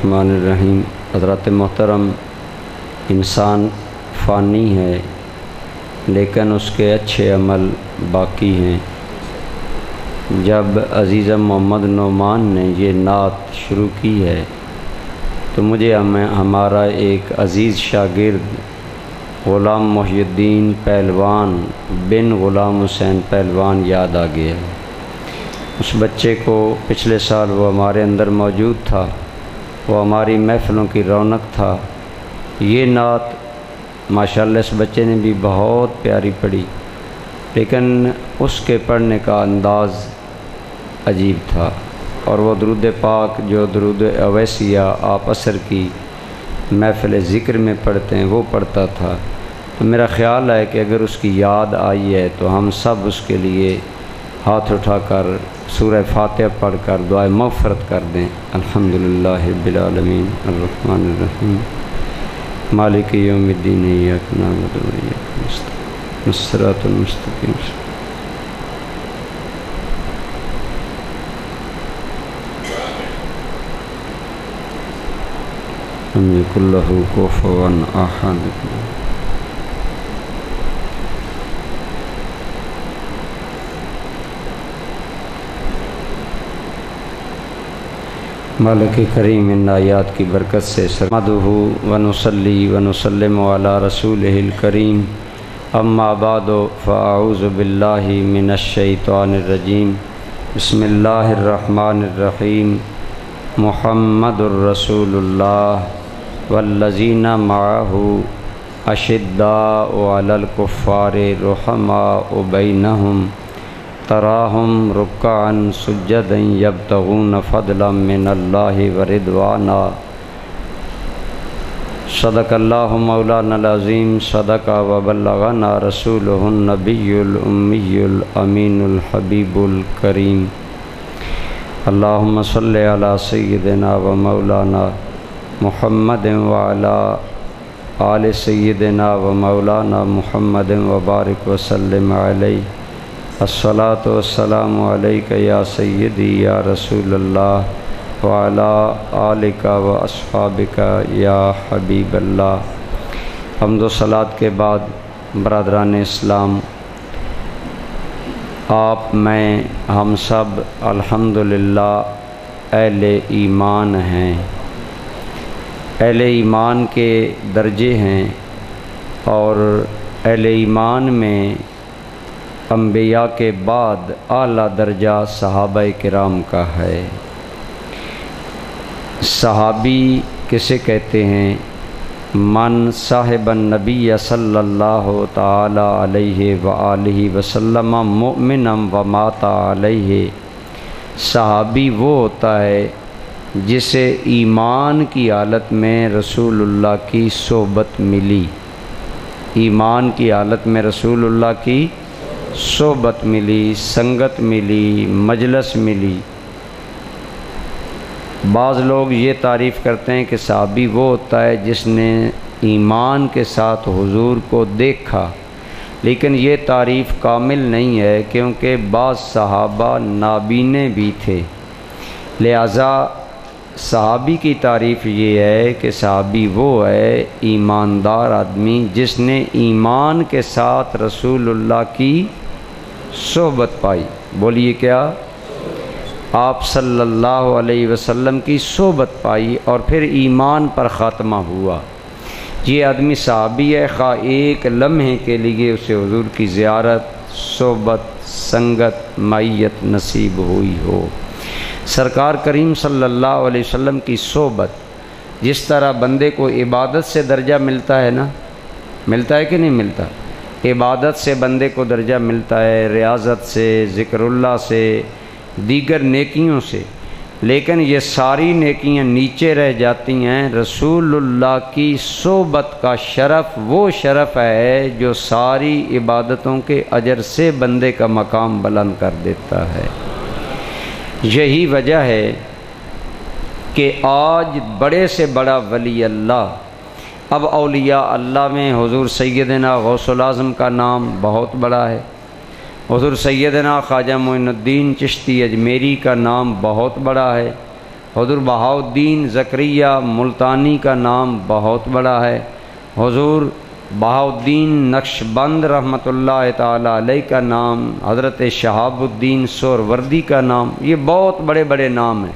الرحمن الرحیم۔ حضرات محترم، انسان فانی ہے لیکن اس کے اچھے عمل باقی ہیں۔ جب عزیزم محمد نعمان نے یہ نعت شروع کی ہے تو مجھے ہمارا ایک عزیز شاگرد غلام محی الدین پہلوان بن غلام حسین پہلوان یاد آ گیا۔ اس بچے کو پچھلے سال وہ ہمارے اندر موجود تھا، وہ ہماری محفلوں کی رونق تھا۔ یہ نعت ماشاءاللہ اس بچے نے بھی بہت پیاری پڑھی، لیکن اس کے پڑھنے کا انداز عجیب تھا، اور وہ درود پاک جو درود اویسیہ آپ عصر کی محفل ذکر میں پڑھتے ہیں وہ پڑھتا تھا۔ تو میرا خیال ہے کہ اگر اس کی یاد آئی ہے تو ہم سب اس کے لیے ہاتھ اٹھا کر سورہ فاتحہ پڑھ کر دعائے مغفرت کر دیں۔ الحمدللہ رب العالمین الرحمن الرحیم مالک یوم الدین ایاک نعبد و ایاک نستعین الصراط المستقیم۔ لم یکن لہ کفوا احد۔ مالک کریم ان آیات کی برکت سے نحمدہ ونصلی ونسلم علی رسولہ الکریم، اما بعد فاعوذ باللہ من الشیطان الرجیم، بسم اللہ الرحمن الرحیم۔ محمد الرسول اللہ والذین معہ اشداء علی الکفار رحماء بینہم، تراہم رکعا سجدا یبتغون فضلا من اللہ ورضوانا۔ صدق اللہ مولانا العظیم، صدق وبلغنا رسولہ النبی الامی الامین الحبیب الکریم۔ اللہم صلی علی سیدنا و مولانا محمد وعلی آل سیدنا و مولانا محمد وبارک وسلم علیہ۔ الصلاۃ والسلام علیک یا سیدی یا رسول اللہ وعلی آلک و اصحابک یا حبیب اللہ۔ حمد و صلاۃ کے بعد برادران اسلام، آپ میں ہم سب الحمدللہ اہل ایمان ہیں۔ اہل ایمان کے درجے ہیں، اور اہل ایمان میں انبیاء کے بعد اعلیٰ درجہ صحابہ کرام کا ہے۔ صحابی کسے کہتے ہیں؟ من صاحب النبی صلی اللہ تعالی علیہ وآلہ وسلم مؤمنا ومات علیہ۔ صحابی وہ ہوتا ہے جسے ایمان کی حالت میں رسول اللہ کی صحبت ملی، ایمان کی حالت میں رسول اللہ کی صحبت ملی، سنگت ملی، مجلس ملی۔ بعض لوگ یہ تعریف کرتے ہیں کہ صحابی وہ ہوتا ہے جس نے ایمان کے ساتھ حضور کو دیکھا، لیکن یہ تعریف کامل نہیں ہے، کیونکہ بعض صحابہ نابینے بھی تھے۔ لہذا صحابی کی تعریف یہ ہے کہ صحابی وہ ہے ایماندار آدمی جس نے ایمان کے ساتھ رسول اللہ کی صحبت پائی۔ بولیے کیا؟ آپ صلی اللہ علیہ وسلم کی صحبت پائی اور پھر ایمان پر خاتمہ ہوا، یہ آدمی صحابی ہے، خواہ ایک لمحے کے لیے اسے حضور کی زیارت، صحبت، سنگت، معیت نصیب ہوئی ہو۔ سرکار کریم صلی اللہ علیہ وسلم کی صحبت، جس طرح بندے کو عبادت سے درجہ ملتا ہے نا، ملتا ہے کہ نہیں ملتا؟ عبادت سے بندے کو درجہ ملتا ہے، ریاضت سے، ذکر اللہ سے، دیگر نیکیوں سے، لیکن یہ ساری نیکیاں نیچے رہ جاتی ہیں۔ رسول اللہ کی صحبت کا شرف وہ شرف ہے جو ساری عبادتوں کے اجر سے بندے کا مقام بلند کر دیتا ہے۔ یہی وجہ ہے کہ آج بڑے سے بڑا ولی اللہ، اب اولیاء اللہ میں حضور سیدنا غوث الاعظم کا نام بہت بڑا ہے، حضور سیدنا خواجہ معین الدین چشتی اجمیری کا نام بہت بڑا ہے، حضور بہاؤالدین زکریا ملتانی کا نام بہت بڑا ہے، حضور بہاؤالدین نقشبند رحمۃ اللہ تعالی علیہ کا نام، حضرت شہاب الدین سہروردی کا نام، یہ بہت بڑے بڑے نام ہیں۔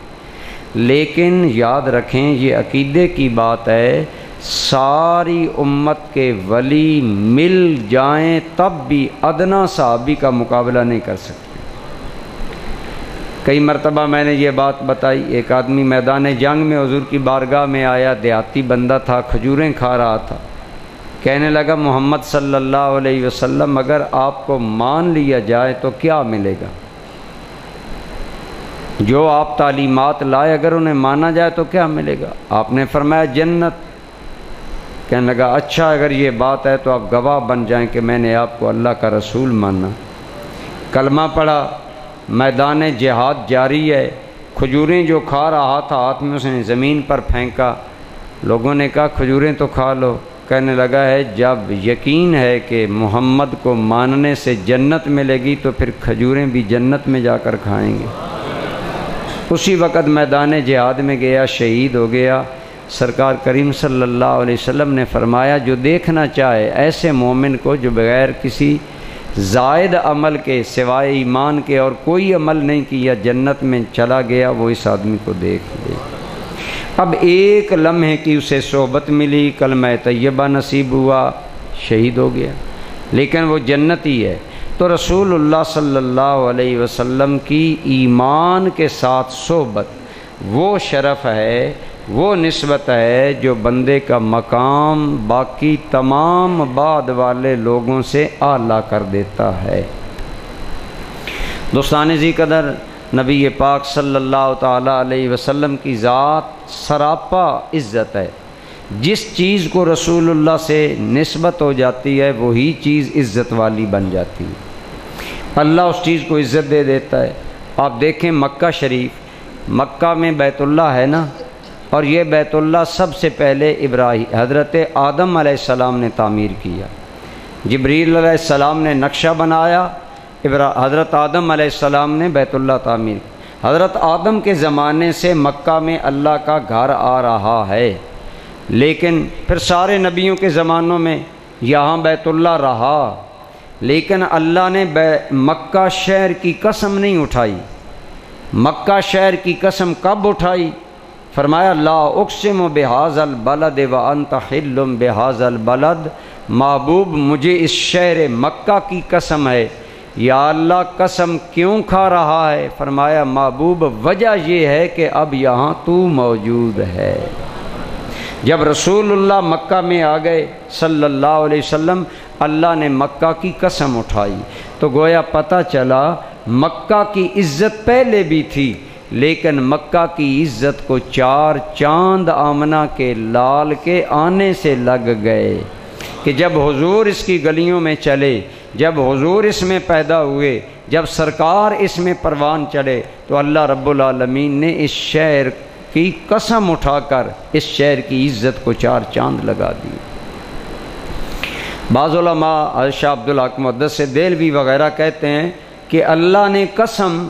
لیکن یاد رکھیں یہ عقیدے کی بات ہے، ساری امت کے ولی مل جائیں تب بھی ادنا صحابی کا مقابلہ نہیں کر سکتے۔ کئی مرتبہ میں نے یہ بات بتائی، ایک آدمی میدان جنگ میں حضور کی بارگاہ میں آیا، دیہاتی بندہ تھا، کھجوریں کھا رہا تھا، کہنے لگا محمد صلی اللہ علیہ وسلم اگر آپ کو مان لیا جائے تو کیا ملے گا؟ جو آپ تعلیمات لائے اگر انہیں مانا جائے تو کیا ملے گا؟ آپ نے فرمایا جنت۔ کہنے لگا اچھا اگر یہ بات ہے تو آپ گواہ بن جائیں کہ میں نے آپ کو اللہ کا رسول مانا۔ کلمہ پڑھا، میدان جہاد جاری ہے، کھجوریں جو کھا رہا تھا ہاتھ میں اس نے زمین پر پھینکا، لوگوں نے کہا کھجوریں تو کھا لو، کہنے لگا ہے جب یقین ہے کہ محمد کو ماننے سے جنت ملے گی تو پھر کھجوریں بھی جنت میں جا کر کھائیں گے۔ اسی وقت میدان جہاد میں گیا، شہید ہو گیا۔ سرکار کریم صلی اللہ علیہ وسلم نے فرمایا جو دیکھنا چاہے ایسے مومن کو جو بغیر کسی زائد عمل کے سوائے ایمان کے اور کوئی عمل نہیں کیا جنت میں چلا گیا، وہ اس آدمی کو دیکھ لے۔ اب ایک لمحے کی اسے صحبت ملی، کلمہ طیبہ نصیب ہوا، شہید ہو گیا، لیکن وہ جنتی ہے۔ تو رسول اللہ صلی اللہ علیہ وسلم کی ایمان کے ساتھ صحبت وہ شرف ہے، وہ نسبت ہے جو بندے کا مقام باقی تمام بعد والے لوگوں سے اعلیٰ کر دیتا ہے۔ دوستان ذی قدر، نبی پاک صلی اللہ تعالیٰ علیہ وسلم کی ذات سراپا عزت ہے۔ جس چیز کو رسول اللہ سے نسبت ہو جاتی ہے وہی چیز عزت والی بن جاتی ہے، اللہ اس چیز کو عزت دے دیتا ہے۔ آپ دیکھیں مکہ شریف، مکہ میں بیت اللہ ہے نا، اور یہ بیت اللہ سب سے پہلے حضرت آدم علیہ السلام نے تعمیر کیا، جبریل علیہ السلام نے نقشہ بنایا، حضرت آدم علیہ السلام نے بیت اللہ تعمیر کیا۔ حضرت آدم کے زمانے سے مکہ میں اللہ کا گھر آ رہا ہے، لیکن پھر سارے نبیوں کے زمانوں میں یہاں بیت اللہ رہا، لیکن اللہ نے مکہ شہر کی قسم نہیں اٹھائی۔ مکہ شہر کی قسم کب اٹھائی؟ فرمایا لا اقسم بہذا البلد وانت حل بہذا البلد، محبوب مجھے اس شہر مکہ کی قسم ہے۔ یا اللہ قسم کیوں کھا رہا ہے؟ فرمایا محبوب وجہ یہ ہے کہ اب یہاں تو موجود ہے۔ جب رسول اللہ مکہ میں آ گئے صلی اللہ علیہ وسلم، اللہ نے مکہ کی قسم اٹھائی، تو گویا پتہ چلا مکہ کی عزت پہلے بھی تھی، لیکن مکہ کی عزت کو چار چاند آمنہ کے لال کے آنے سے لگ گئے کہ جب حضور اس کی گلیوں میں چلے، جب حضور اس میں پیدا ہوئے، جب سرکار اس میں پروان چڑھے، تو اللہ رب العالمین نے اس شہر کی قسم اٹھا کر اس شہر کی عزت کو چار چاند لگا دی۔ بعض علماء شاہ عبدالحق محدث دہلوی وغیرہ کہتے ہیں کہ اللہ نے قسم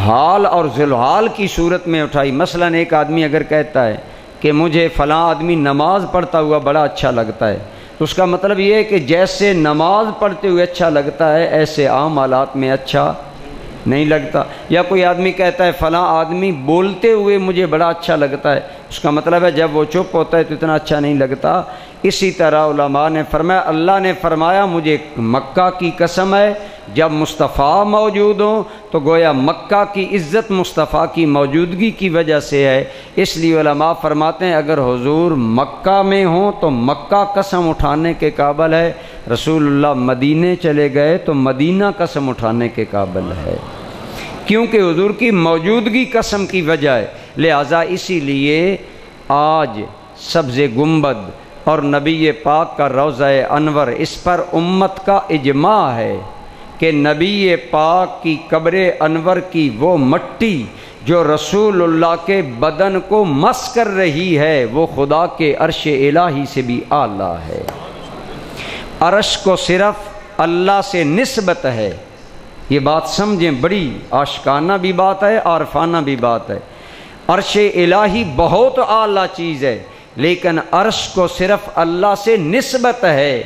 حال اور ذوالحال کی صورت میں اٹھائی۔ مثلا ایک آدمی اگر کہتا ہے کہ مجھے فلاں آدمی نماز پڑھتا ہوا بڑا اچھا لگتا ہے، تو اس کا مطلب یہ ہے کہ جیسے نماز پڑھتے ہوئے اچھا لگتا ہے ایسے عام حالات میں اچھا نہیں لگتا۔ یا کوئی آدمی کہتا ہے فلاں آدمی بولتے ہوئے مجھے بڑا اچھا لگتا ہے، اس کا مطلب ہے جب وہ چپ ہوتا ہے تو اتنا اچھا نہیں لگتا۔ اسی طرح علماء نے فرمایا، اللہ نے فرمایا مجھے مکہ کی قسم ہے، جب مصطفیٰ موجود ہوں تو گویا مکہ کی عزت مصطفیٰ کی موجودگی کی وجہ سے ہے۔ اس لیے علماء فرماتے ہیں اگر حضور مکہ میں ہوں تو مکہ قسم اٹھانے کے قابل ہے، رسول اللہ مدینے چلے گئے تو مدینہ قسم اٹھانے کے قابل ہے، کیونکہ حضور کی موجودگی قسم کی وجہ ہے۔ لہٰذا اسی لیے آج سبز گنبد اور نبی پاک کا روضہ انور، اس پر امت کا اجماع ہے کہ نبی پاک کی قبر انور کی وہ مٹی جو رسول اللہ کے بدن کو مس کر رہی ہے وہ خدا کے عرش الہی سے بھی اعلیٰ ہے۔ عرش کو صرف اللہ سے نسبت ہے، یہ بات سمجھیں، بڑی عاشقانہ بھی بات ہے، عارفانہ بھی بات ہے۔ عرش الہی بہت اعلیٰ چیز ہے، لیکن عرش کو صرف اللہ سے نسبت ہے،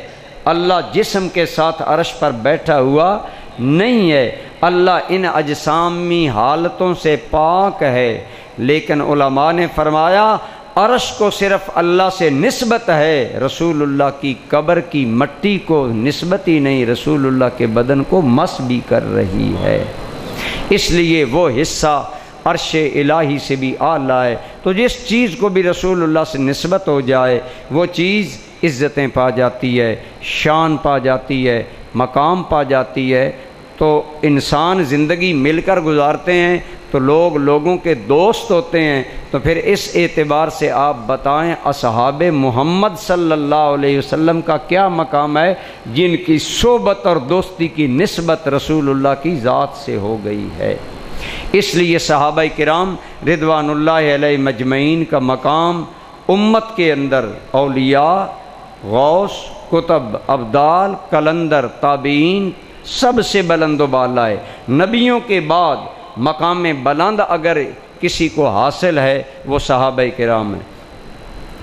اللہ جسم کے ساتھ عرش پر بیٹھا ہوا نہیں ہے، اللہ ان اجسامی حالتوں سے پاک ہے۔ لیکن علماء نے فرمایا عرش کو صرف اللہ سے نسبت ہے، رسول اللہ کی قبر کی مٹی کو نسبت ہی نہیں، رسول اللہ کے بدن کو مس بھی کر رہی ہے، اس لیے وہ حصہ عرش الہی سے بھی اعلیٰ ہے۔ تو جس چیز کو بھی رسول اللہ سے نسبت ہو جائے وہ چیز عزتیں پا جاتی ہے، شان پا جاتی ہے، مقام پا جاتی ہے۔ تو انسان زندگی مل کر گزارتے ہیں تو لوگ لوگوں کے دوست ہوتے ہیں، تو پھر اس اعتبار سے آپ بتائیں اصحاب محمد صلی اللہ علیہ وسلم کا کیا مقام ہے، جن کی صحبت اور دوستی کی نسبت رسول اللہ کی ذات سے ہو گئی ہے۔ اس لیے صحابہ کرام رضوان اللہ علیہ مجمعین کا مقام امت کے اندر اولیاء، غوث، کتب، ابدال، کلندر، تابعین سب سے بلند و بالا ہے۔ نبیوں کے بعد مقام بلند اگر کسی کو حاصل ہے وہ صحابہ کرام ہیں۔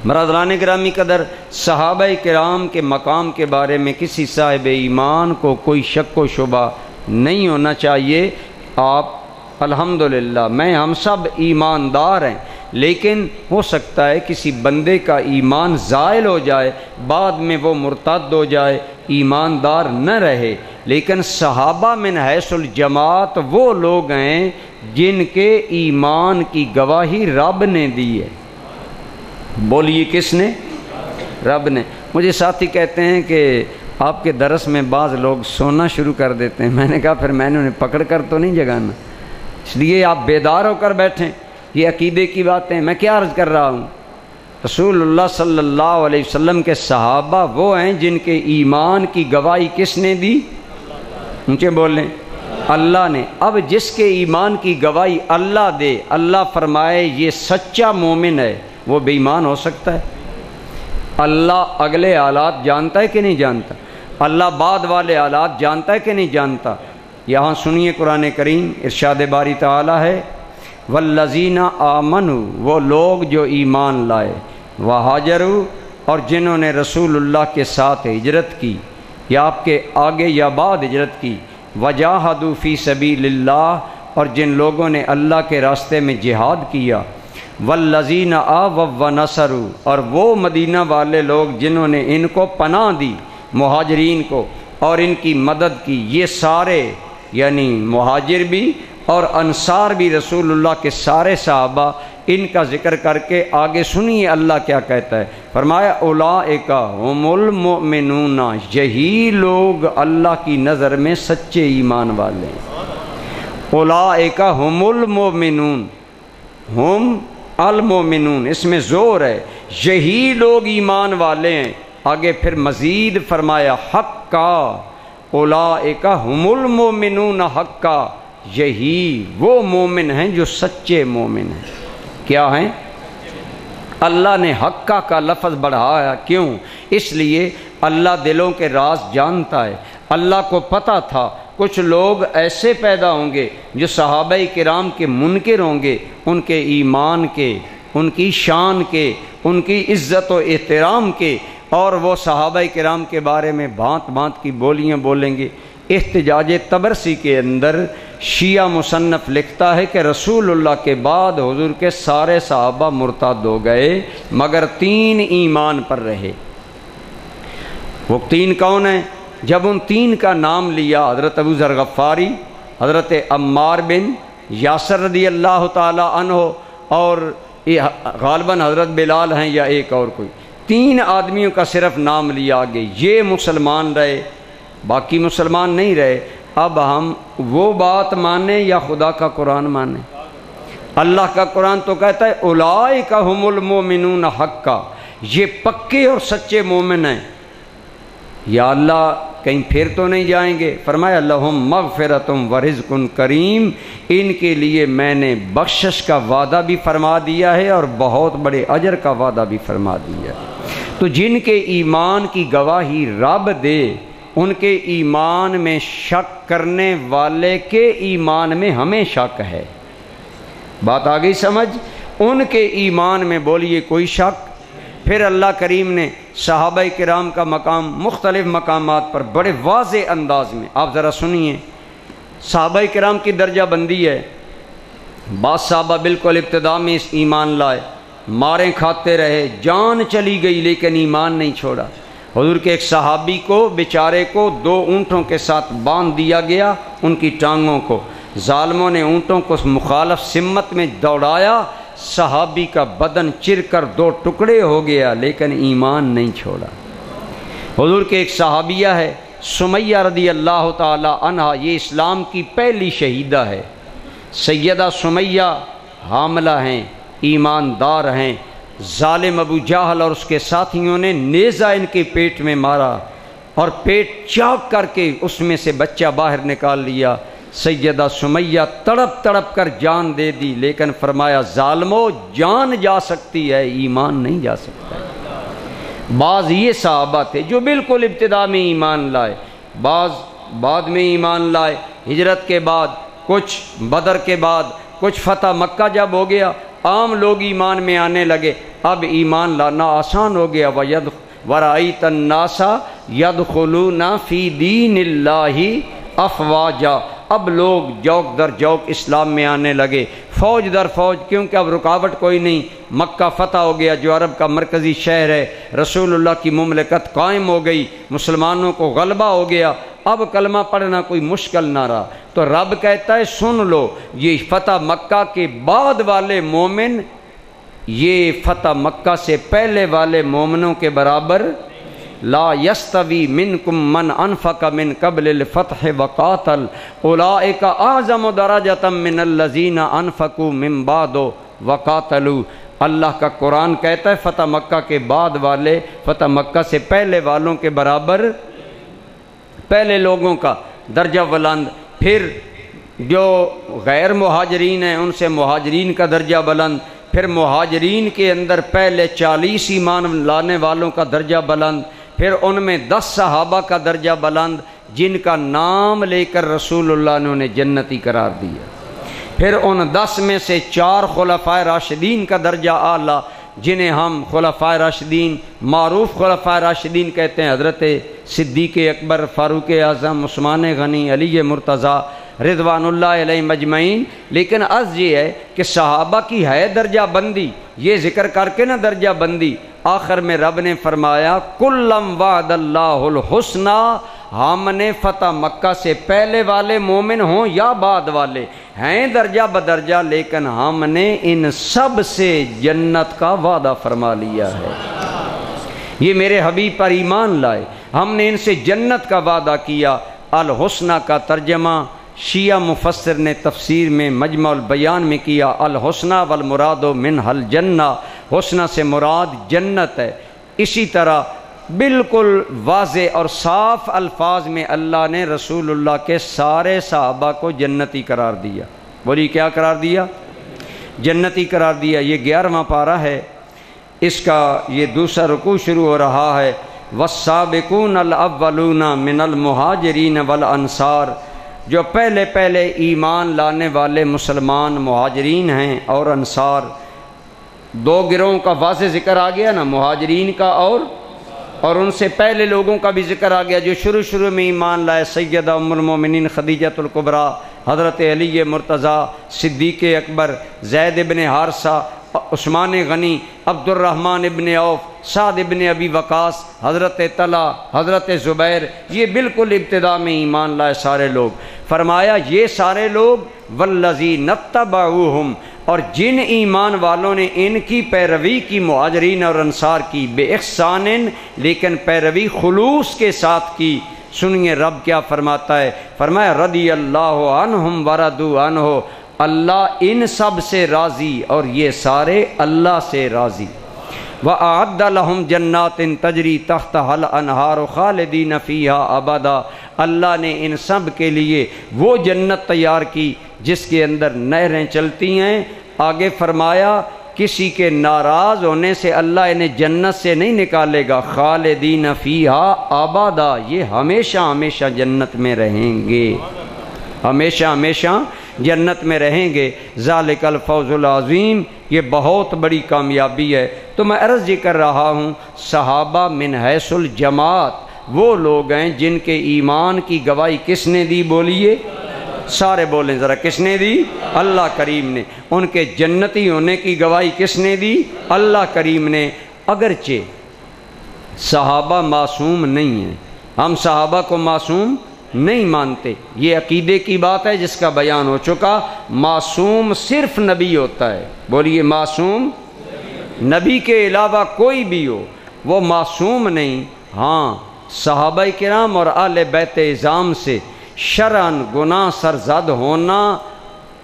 برادران گرامی قدر، صحابہ کرام کے مقام کے بارے میں کسی صاحب ایمان کو کوئی شک و شبہ نہیں ہونا چاہیے۔ آپ الحمدللہ ہم سب ایماندار ہیں، لیکن ہو سکتا ہے کسی بندے کا ایمان زائل ہو جائے، بعد میں وہ مرتد ہو جائے، ایماندار نہ رہے۔ لیکن صحابہ من حیث الجماعت وہ لوگ ہیں جن کے ایمان کی گواہی رب نے دی ہے۔ بولیے کس نے؟ رب نے۔ مجھے ساتھی کہتے ہیں کہ آپ کے درس میں بعض لوگ سونا شروع کر دیتے ہیں، میں نے کہا پھر میں نے انہیں پکڑ کر تو نہیں جگانا، اس لیے آپ بیدار ہو کر بیٹھیں، یہ عقیدے کی باتیں میں کیا عرض کر رہا ہوں۔ رسول اللہ صلی اللہ علیہ وسلم کے صحابہ وہ ہیں جن کے ایمان کی گواہی کس نے دی؟ اونچے بولیں، اللہ نے۔ اب جس کے ایمان کی گواہی اللہ دے، اللہ فرمائے یہ سچا مومن ہے، وہ بے ایمان ہو سکتا ہے؟ اللہ اگلے حالات جانتا ہے کہ نہیں جانتا؟ اللہ بعد والے حالات جانتا ہے کہ نہیں جانتا؟ یہاں سنیے قرآن کریم، ارشاد باری تعالی ہے والذین آمنوا، وہ لوگ جو ایمان لائے، وہاجروا، اور جنہوں نے رسول اللہ کے ساتھ ہجرت کی یا آپ کے آگے یا بعد ہجرت کی، وجاہدوا فی سبیل اللہ، اور جن لوگوں نے اللہ کے راستے میں جہاد کیا، والذین آووا ونصروا، اور وہ مدینہ والے لوگ جنہوں نے ان کو پناہ دی، مہاجرین کو، اور ان کی مدد کی۔ یہ سارے یعنی مہاجر بھی اور انصار بھی رسول اللہ کے سارے صحابہ، ان کا ذکر کر کے آگے سنیے اللہ کیا کہتا ہے۔ فرمایا اولئک ھم المؤمنون، یہی لوگ اللہ کی نظر میں سچے ایمان والے ہیں۔ اولئک ھم المؤمنون، ہم المؤمنون، اس میں زور ہے، یہی لوگ ایمان والے ہیں۔ آگے پھر مزید فرمایا حقا، اولئک ھم المؤمنون حقا، یہی وہ مومن ہیں جو سچے مومن ہیں۔ کیا ہیں؟ اللہ نے حقا کا لفظ بڑھایا، کیوں؟ اس لیے اللہ دلوں کے راز جانتا ہے۔ اللہ کو پتہ تھا کچھ لوگ ایسے پیدا ہوں گے جو صحابہ کرام کے منکر ہوں گے، ان کے ایمان کے، ان کی شان کے، ان کی عزت و احترام کے، اور وہ صحابہ کرام کے بارے میں بھانت بھانت کی بولیاں بولیں گے۔ احتجاج طبرسی کے اندر شیعہ مصنف لکھتا ہے کہ رسول اللہ کے بعد حضور کے سارے صحابہ مرتد ہو گئے مگر 3 ایمان پر رہے۔ وہ 3 کون ہیں؟ جب ان 3 کا نام لیا، حضرت ابو ذر غفاری، حضرت عمار بن یاسر رضی اللہ تعالی عنہ، اور غالباً حضرت بلال ہیں یا ایک اور کوئی، 3 آدمیوں کا صرف نام لیا آگے، یہ مسلمان رہے، باقی مسلمان نہیں رہے۔ اب ہم وہ بات مانیں یا خدا کا قرآن مانیں؟ اللہ کا قرآن تو کہتا ہے اولئک ھم المؤمنون حقا، یہ پکے اور سچے مومن ہیں۔ یا اللہ کہیں پھر تو نہیں جائیں گے؟ فرمایا لہم مغفرۃ ورزق کریم، ان کے لیے میں نے بخشش کا وعدہ بھی فرما دیا ہے اور بہت بڑے اجر کا وعدہ بھی فرما دیا ہے۔ تو جن کے ایمان کی گواہی رب دے ان کے ایمان میں شک کرنے والے کے ایمان میں ہمیں شک ہے۔ بات آ گئی سمجھ؟ ان کے ایمان میں بولیے کوئی شک۔ پھر اللہ کریم نے صحابہ کرام کا مقام مختلف مقامات پر بڑے واضح انداز میں، آپ ذرا سنیے، صحابہ کرام کی درجہ بندی ہے۔ بعض صحابہ بالکل ابتدا میں اس ایمان لائے، ماریں کھاتے رہے، جان چلی گئی لیکن ایمان نہیں چھوڑا۔ حضور کے ایک صحابی کو بیچارے کو 2 اونٹوں کے ساتھ باندھ دیا گیا، ان کی ٹانگوں کو، ظالموں نے اونٹوں کو مخالف سمت میں دوڑایا، صحابی کا بدن چر کر 2 ٹکڑے ہو گیا لیکن ایمان نہیں چھوڑا۔ حضور کے ایک صحابیہ ہے سمیہ رضی اللہ تعالی عنہا، یہ اسلام کی پہلی شہیدہ ہے۔ سیدہ سمیہ حاملہ ہیں، ایماندار ہیں۔ ظالم ابو جہل اور اس کے ساتھیوں نے نیزہ ان کے پیٹ میں مارا اور پیٹ چاک کر کے اس میں سے بچہ باہر نکال لیا۔ سیدہ سمیہ تڑپ تڑپ کر جان دے دی، لیکن فرمایا ظالمو جان جا سکتی ہے، ایمان نہیں جا سکتا۔ بعض یہ صحابہ تھے جو بالکل ابتدا میں ایمان لائے، بعض بعد میں ایمان لائے، ہجرت کے بعد، کچھ بدر کے بعد، کچھ فتح مکہ جب ہو گیا عام لوگ ایمان میں آنے لگے، اب ایمان لانا آسان ہو گیا۔ وَرَأَيْتَ النَّاسَ يَدْخُلُونَ فِي دِينِ اللَّهِ افواجا، اب لوگ جوک در جوک اسلام میں آنے لگے، فوج در فوج، کیونکہ اب رکاوٹ کوئی نہیں، مکہ فتح ہو گیا جو عرب کا مرکزی شہر ہے، رسول اللہ کی مملکت قائم ہو گئی، مسلمانوں کو غلبہ ہو گیا، اب کلمہ پڑھنا کوئی مشکل نہ رہا۔ تو رب کہتا ہے سن لو، یہ فتح مکہ کے بعد والے مومن یہ فتح مکہ سے پہلے والے مومنوں کے برابر لا یستوی منکم من انفق من قبل الفتح وقاتل اولئک اعظم درجۃ من الذین انفقوا من بعد وقاتلوا۔ اللہ کا قرآن کہتا ہے فتح مکہ کے بعد والے فتح مکہ سے پہلے والوں کے برابر، پہلے لوگوں کا درجہ بلند، پھر جو غیر مہاجرین ہیں ان سے مہاجرین کا درجہ بلند، پھر مہاجرین کے اندر پہلے 40 ایمان لانے والوں کا درجہ بلند، پھر ان میں 10 صحابہ کا درجہ بلند جن کا نام لے کر رسول اللہ نے انہیں جنتی قرار دیا، پھر ان 10 میں سے 4 خلفائے راشدین کا درجہ اعلیٰ جنہیں ہم خلفائے راشدین، معروف خلفائے راشدین کہتے ہیں، حضرت صدیق اکبر، فاروق اعظم، عثمان غنی، علی مرتضیٰ رضوان اللہ علیہ مجمعین۔ لیکن عرض یہ ہے کہ صحابہ کی ہے درجہ بندی، یہ ذکر کر کے نہ درجہ بندی، آخر میں رب نے فرمایا کلم وعد اللہ الحسنی، ہم نے فتح مکہ سے پہلے والے مومن ہوں یا بعد والے ہیں درجہ بدرجہ، لیکن ہم نے ان سب سے جنت کا وعدہ فرما لیا ہے۔ یہ میرے حبیب پر ایمان لائے، ہم نے ان سے جنت کا وعدہ کیا۔ الحسنہ کا ترجمہ شیعہ مفسر نے تفسیر میں مجمع البیان میں کیا، الحسنہ والمراد منہ الجنہ، حسنہ سے مراد جنت ہے۔ اسی طرح بالکل واضح اور صاف الفاظ میں اللہ نے رسول اللہ کے سارے صحابہ کو جنتی قرار دیا۔ بولی کیا قرار دیا؟ جنتی قرار دیا۔ یہ 11واں پارہ ہے، اس کا یہ دوسرا رکوع شروع ہو رہا ہے۔ والسابقون الاولون من المہاجرین والانصار، جو پہلے پہلے ایمان لانے والے مسلمان مہاجرین ہیں اور انصار، 2 گروہوں کا واضح ذکر آ گیا نا، مہاجرین کا اور ان سے پہلے لوگوں کا بھی ذکر آ گیا جو شروع میں ایمان لائے، سیدہ ام المومنین خدیجۃ الکبریٰ، حضرت علی مرتضیٰ، صدیق اکبر، زید ابن حارثہ، عثمان غنی، عبد الرحمن ابن عوف، سعد ابن ابی وقاص، حضرت طلحہ، حضرت زبیر، یہ بالکل ابتدا میں ایمان لائے سارے لوگ۔ فرمایا یہ سارے لوگ والذین اتبعوہم، اور جن ایمان والوں نے ان کی پیروی کی مہاجرین اور انصار کی، بے احسان، لیکن پیروی خلوص کے ساتھ کی۔ سنیے رب کیا فرماتا ہے، فرمایا رضی اللہ عنہم ورضوا عنہ، اللہ ان سب سے راضی اور یہ سارے اللہ سے راضی۔ وَأَعَدَّ لَهُمْ جَنَّاتٍ تَجْرِي تَحْتَهَا الْأَنْهَارُ خَالِدِينَ فِيهَا أَبَدًا، اللہ نے ان سب کے لیے وہ جنت تیار کی جس کے اندر نہریں چلتی ہیں۔ آگے فرمایا کسی کے ناراض ہونے سے اللہ انہیں جنت سے نہیں نکالے گا، خالدین فیہا ابدا، یہ ہمیشہ ہمیشہ جنت میں رہیں گے، ہمیشہ ہمیشہ جنت میں رہیں گے۔ ذالک الفوز العظیم، یہ بہت بڑی کامیابی ہے۔ تو میں عرض یہ کر رہا ہوں، صحابہ من حیث الجماعت وہ لوگ ہیں جن کے ایمان کی گواہی کس نے دی؟ بولیے سارے بولیں ذرا، کس نے دی؟ اللہ کریم نے۔ ان کے جنتی ہونے کی گواہی کس نے دی؟ اللہ کریم نے۔ اگرچہ صحابہ معصوم نہیں ہیں، ہم صحابہ کو معصوم نہیں مانتے، یہ عقیدے کی بات ہے جس کا بیان ہو چکا۔ معصوم صرف نبی ہوتا ہے، بولیے معصوم نبی کے علاوہ کوئی بھی ہو وہ معصوم نہیں۔ ہاں صحابہ کرام اور اہل بیت اعظام سے شرعاً گناہ سرزد ہونا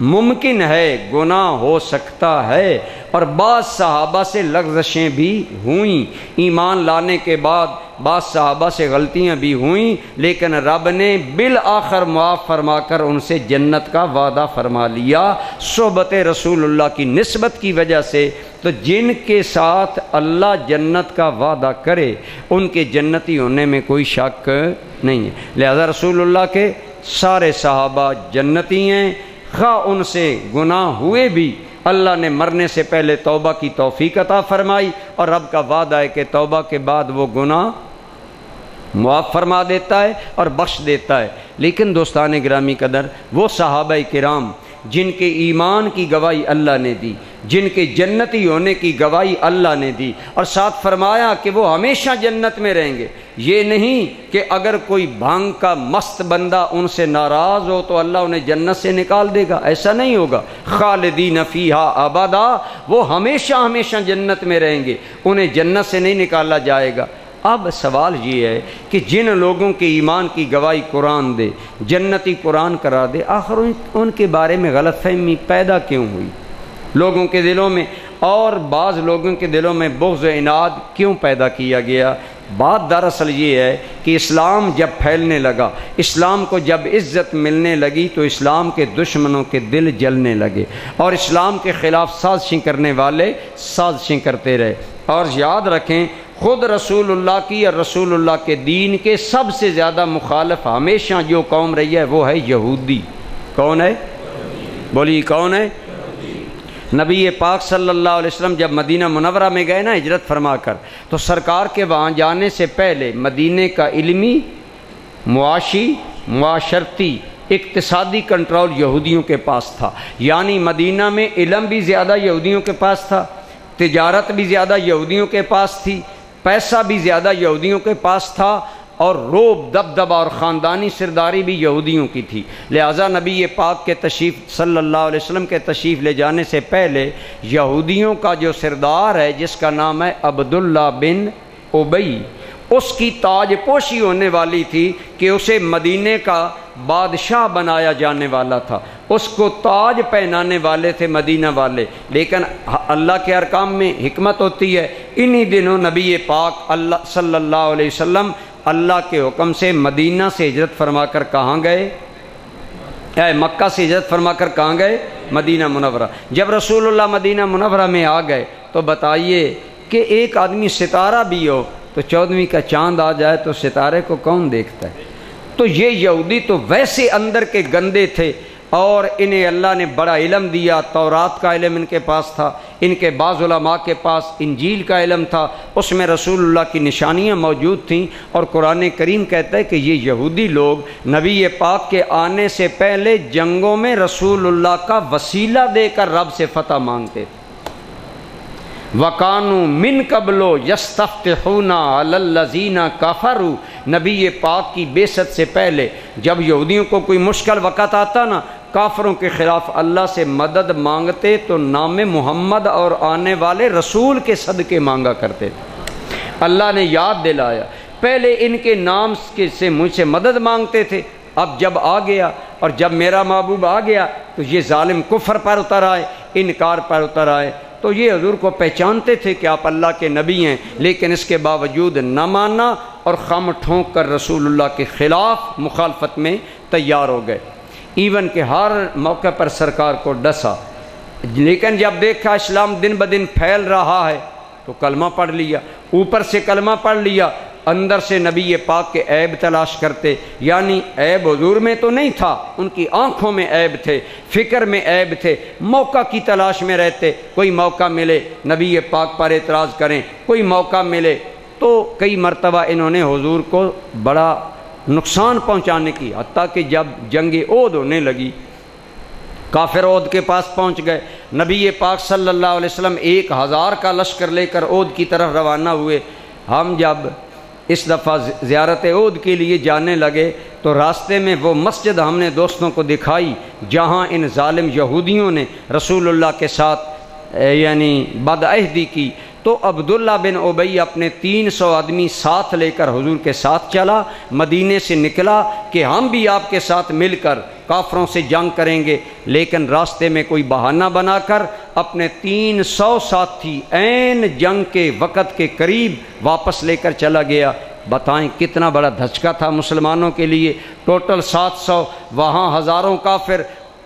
ممکن ہے، گناہ ہو سکتا ہے، اور بعض صحابہ سے لغزشیں بھی ہوئیں، ایمان لانے کے بعد بعض صحابہ سے غلطیاں بھی ہوئیں، لیکن رب نے بالآخر معاف فرما کر ان سے جنت کا وعدہ فرما لیا صحبت رسول اللہ کی نسبت کی وجہ سے۔ تو جن کے ساتھ اللہ جنت کا وعدہ کرے ان کے جنتی ہونے میں کوئی شک نہیں ہے، لہذا رسول اللہ کے سارے صحابہ جنتی ہیں، خواہ ان سے گناہ ہوئے بھی اللہ نے مرنے سے پہلے توبہ کی توفیق عطا فرمائی، اور رب کا وعدہ ہے کہ توبہ کے بعد وہ گناہ معاف فرما دیتا ہے اور بخش دیتا ہے۔ لیکن دوستان گرامی قدر، وہ صحابہ کرام جن کے ایمان کی گواہی اللہ نے دی، جن کے جنتی ہونے کی گواہی اللہ نے دی، اور ساتھ فرمایا کہ وہ ہمیشہ جنت میں رہیں گے، یہ نہیں کہ اگر کوئی بھانگ کا مست بندہ ان سے ناراض ہو تو اللہ انہیں جنت سے نکال دے گا، ایسا نہیں ہوگا۔ خالدین فیہا ابدا، وہ ہمیشہ ہمیشہ جنت میں رہیں گے، انہیں جنت سے نہیں نکالا جائے گا۔ اب سوال یہ ہے کہ جن لوگوں کے ایمان کی گواہی قرآن دے، جنتی قرآن کرا دے، آخر ان کے بارے میں غلط فہمی پیدا کیوں ہوئی لوگوں کے دلوں میں، اور بعض لوگوں کے دلوں میں بغض و عناد کیوں پیدا کیا گیا؟ بات دراصل یہ ہے کہ اسلام جب پھیلنے لگا، اسلام کو جب عزت ملنے لگی تو اسلام کے دشمنوں کے دل جلنے لگے، اور اسلام کے خلاف سازشیں کرنے والے سازشیں کرتے رہے۔ اور یاد رکھیں، خود رسول اللہ کی اور رسول اللہ کے دین کے سب سے زیادہ مخالف ہمیشہ جو قوم رہی ہے وہ ہے یہودی۔ کون ہے؟ بولیے کون ہے؟ نبی پاک صلی اللہ علیہ وسلم جب مدینہ منورہ میں گئے نا ہجرت فرما کر، تو سرکار کے وہاں جانے سے پہلے مدینے کا علمی، معاشی، معاشرتی، اقتصادی کنٹرول یہودیوں کے پاس تھا، یعنی مدینہ میں علم بھی زیادہ یہودیوں کے پاس تھا، تجارت بھی زیادہ یہودیوں کے پاس تھی، پیسہ بھی زیادہ یہودیوں کے پاس تھا، اور روب دبدبہ اور خاندانی سرداری بھی یہودیوں کی تھی۔ لہٰذا نبی پاک کے تشریف صلی اللہ علیہ وسلم کے تشریف لے جانے سے پہلے یہودیوں کا جو سردار ہے جس کا نام ہے عبداللہ بن ابی، اس کی تاج پوشی ہونے والی تھی کہ اسے مدینے کا بادشاہ بنایا جانے والا تھا، اس کو تاج پہنانے والے تھے مدینہ والے۔ لیکن اللہ کے احکام میں حکمت ہوتی ہے، انہی دنوں نبی پاک اللہ صلی اللہ علیہ وسلم اللہ کے حکم سے مدینہ سے ہجرت فرما کر کہاں گئے؟ مکہ سے ہجرت فرما کر کہاں گئے؟ مدینہ منورہ۔ جب رسول اللہ مدینہ منورہ میں آ گئے تو بتائیے کہ ایک آدمی ستارہ بھی ہو تو 14ویں کا چاند آ جائے تو ستارے کو کون دیکھتا ہے؟ تو یہ یہودی تو ویسے اندر کے گندے تھے، اور انہیں اللہ نے بڑا علم دیا، تورات کا علم ان کے پاس تھا، ان کے بعض علماء کے پاس انجیل کا علم تھا، اس میں رسول اللہ کی نشانیاں موجود تھیں، اور قرآن کریم کہتا ہے کہ یہ یہودی لوگ نبی پاک کے آنے سے پہلے جنگوں میں رسول اللہ کا وسیلہ دے کر رب سے فتح مانگتے تھے۔ وَقَانُوا مِن قَبْلُ يَسْتَفْتِحُونَ عَلَى الَّذِينَ كَفَرُوا، نبی پاک کی بعثت سے پہلے جب یہودیوں کو کوئی مشکل وقت آتا نا، کافروں کے خلاف اللہ سے مدد مانگتے تو نام محمد اور آنے والے رسول کے صدقے مانگا کرتے تھے۔ اللہ نے یاد دلایا، پہلے ان کے نام سے مجھ سے مدد مانگتے تھے، اب جب آ گیا اور جب میرا محبوب آ گیا تو یہ ظالم کفر پر اتر آئے، انکار پر اتر آئے۔ تو یہ حضور کو پہچانتے تھے کہ آپ اللہ کے نبی ہیں، لیکن اس کے باوجود نہ ماننا اور خم ٹھونک کر رسول اللہ کے خلاف مخالفت میں تیار ہو گئے، ایون کہ ہر موقع پر سرکار کو ڈسا۔ لیکن جب دیکھا اسلام دن بدن پھیل رہا ہے تو کلمہ پڑھ لیا، اوپر سے کلمہ پڑھ لیا، اندر سے نبی پاک کے عیب تلاش کرتے، یعنی عیب حضور میں تو نہیں تھا، ان کی آنکھوں میں عیب تھے، فکر میں عیب تھے، موقع کی تلاش میں رہتے، کوئی موقع ملے نبی پاک پر اعتراض کریں، کوئی موقع ملے تو کئی مرتبہ انہوں نے حضور کو بڑا نقصان پہنچانے کی، حتیٰ کہ جب جنگ احد ہونے لگی، کافر احد کے پاس پہنچ گئے، نبی پاک صلی اللہ علیہ وسلم 1000 کا لشکر لے کر احد کی طرف روانہ ہوئے۔ ہم جب اس دفعہ زیارت احد کے لیے جانے لگے تو راستے میں وہ مسجد ہم نے دوستوں کو دکھائی جہاں ان ظالم یہودیوں نے رسول اللہ کے ساتھ یعنی بدعہدی کی، تو عبداللہ بن ابی اپنے 300 آدمی ساتھ لے کر حضور کے ساتھ چلا، مدینے سے نکلا کہ ہم بھی آپ کے ساتھ مل کر کافروں سے جنگ کریں گے، لیکن راستے میں کوئی بہانہ بنا کر اپنے 300 ساتھی عین جنگ کے وقت کے قریب واپس لے کر چلا گیا۔ بتائیں کتنا بڑا دھچکا تھا مسلمانوں کے لیے۔ ٹوٹل 700، وہاں ہزاروں کافر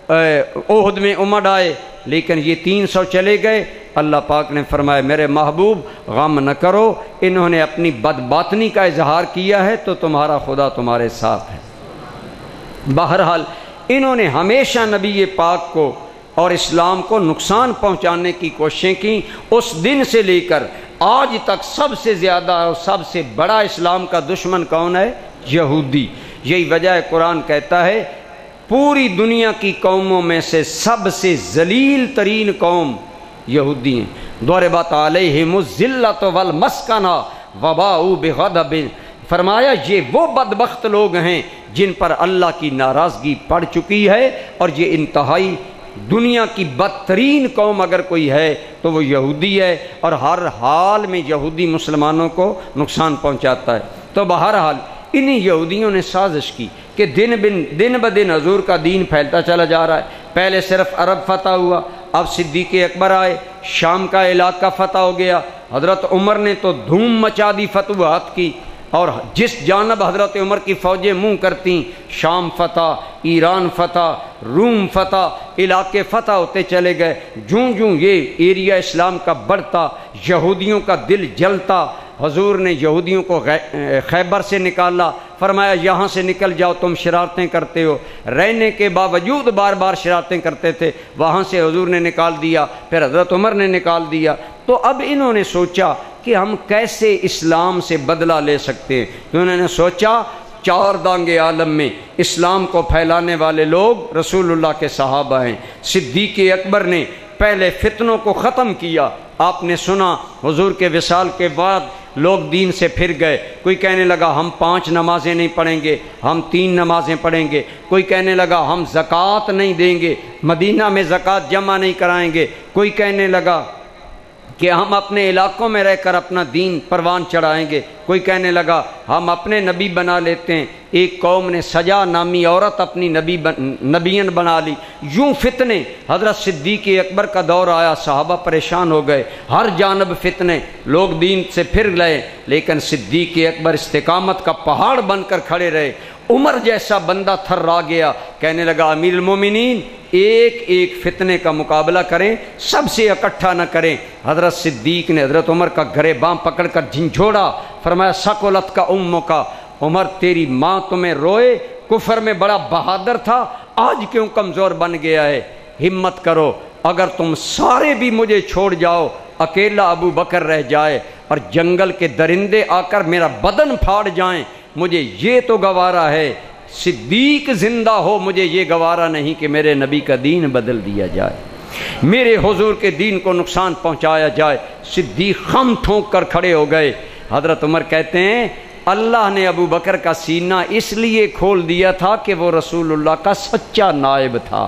احد میں امڑ آئے، لیکن یہ 300 چلے گئے۔ اللہ پاک نے فرمایا میرے محبوب غم نہ کرو، انہوں نے اپنی بدباطنی کا اظہار کیا ہے تو تمہارا خدا تمہارے ساتھ ہے۔ بہرحال انہوں نے ہمیشہ نبی پاک کو اور اسلام کو نقصان پہنچانے کی کوششیں کی۔ اس دن سے لے کر آج تک سب سے زیادہ اور سب سے بڑا اسلام کا دشمن کون ہے؟ یہودی۔ یہی وجہ ہے قرآن کہتا ہے پوری دنیا کی قوموں میں سے سب سے ذلیل ترین قوم یہودی ہیں۔ ضربت علیہم الذلۃ والمسکنہ وباؤوا بغضب، فرمایا یہ وہ بدبخت لوگ ہیں جن پر اللہ کی ناراضگی پڑ چکی ہے، اور یہ انتہائی دنیا کی بدترین قوم اگر کوئی ہے تو وہ یہودی ہے، اور ہر حال میں یہودی مسلمانوں کو نقصان پہنچاتا ہے۔ تو بہرحال انہی یہودیوں نے سازش کی کہ دن بدن حضور کا دین پھیلتا چلا جا رہا ہے۔ پہلے صرف عرب فتح ہوا، اب صدیق اکبر آئے، شام کا علاقہ فتح ہو گیا، حضرت عمر نے تو دھوم مچا دی، فتوحات کی، اور جس جانب حضرت عمر کی فوجیں منہ کرتیں، شام فتح، ایران فتح، روم فتح، علاقے فتح ہوتے چلے گئے۔ جوں جوں یہ ایریا اسلام کا بڑھتا، یہودیوں کا دل جلتا، حضور نے یہودیوں کو خیبر سے نکالا، فرمایا یہاں سے نکل جاؤ، تم شرارتیں کرتے ہو، رہنے کے باوجود بار بار شرارتیں کرتے تھے، وہاں سے حضور نے نکال دیا، پھر حضرت عمر نے نکال دیا۔ تو اب انہوں نے سوچا کہ ہم کیسے اسلام سے بدلہ لے سکتے ہیں، تو انہوں نے سوچا 4 دانگے عالم میں اسلام کو پھیلانے والے لوگ رسول اللہ کے صحابہ ہیں۔ صدیق اکبر نے پہلے فتنوں کو ختم کیا۔ آپ نے سنا حضور کے وصال کے بعد لوگ دین سے پھر گئے، کوئی کہنے لگا ہم 5 نمازیں نہیں پڑھیں گے، ہم 3 نمازیں پڑھیں گے، کوئی کہنے لگا ہم زکوٰۃ نہیں دیں گے، مدینہ میں زکوٰۃ جمع نہیں کرائیں گے، کوئی کہنے لگا کہ ہم اپنے علاقوں میں رہ کر اپنا دین پروان چڑھائیں گے، کوئی کہنے لگا ہم اپنے نبی بنا لیتے ہیں۔ ایک قوم نے سجا نامی عورت اپنی نبیین بنا لی۔ یوں فتنے، حضرت صدیق اکبر کا دور آیا، صحابہ پریشان ہو گئے، ہر جانب فتنے، لوگ دین سے پھر گئے، لیکن صدیق اکبر استقامت کا پہاڑ بن کر کھڑے رہے۔ عمر جیسا بندہ تھرا گیا، کہنے لگا امیر المومنین ایک ایک فتنے کا مقابلہ کریں، سب سے اکٹھا نہ کریں۔ حضرت صدیق نے حضرت عمر کا گریباں پکڑ کر جھنجھوڑا، فرمایا ثقلت کا اموں کا، عمر تیری ماں تمہیں روئے، کفر میں بڑا بہادر تھا، آج کیوں کمزور بن گیا ہے؟ ہمت کرو، اگر تم سارے بھی مجھے چھوڑ جاؤ، اکیلا ابو بکر رہ جائے اور جنگل کے درندے آ کر میرا بدن پھاڑ جائیں، مجھے یہ تو گوارا ہے، صدیق زندہ ہو مجھے یہ گوارا نہیں کہ میرے نبی کا دین بدل دیا جائے، میرے حضور کے دین کو نقصان پہنچایا جائے۔ صدیق خم ٹھونک کر کھڑے ہو گئے۔ حضرت عمر کہتے ہیں اللہ نے ابو بکر کا سینہ اس لیے کھول دیا تھا کہ وہ رسول اللہ کا سچا نائب تھا۔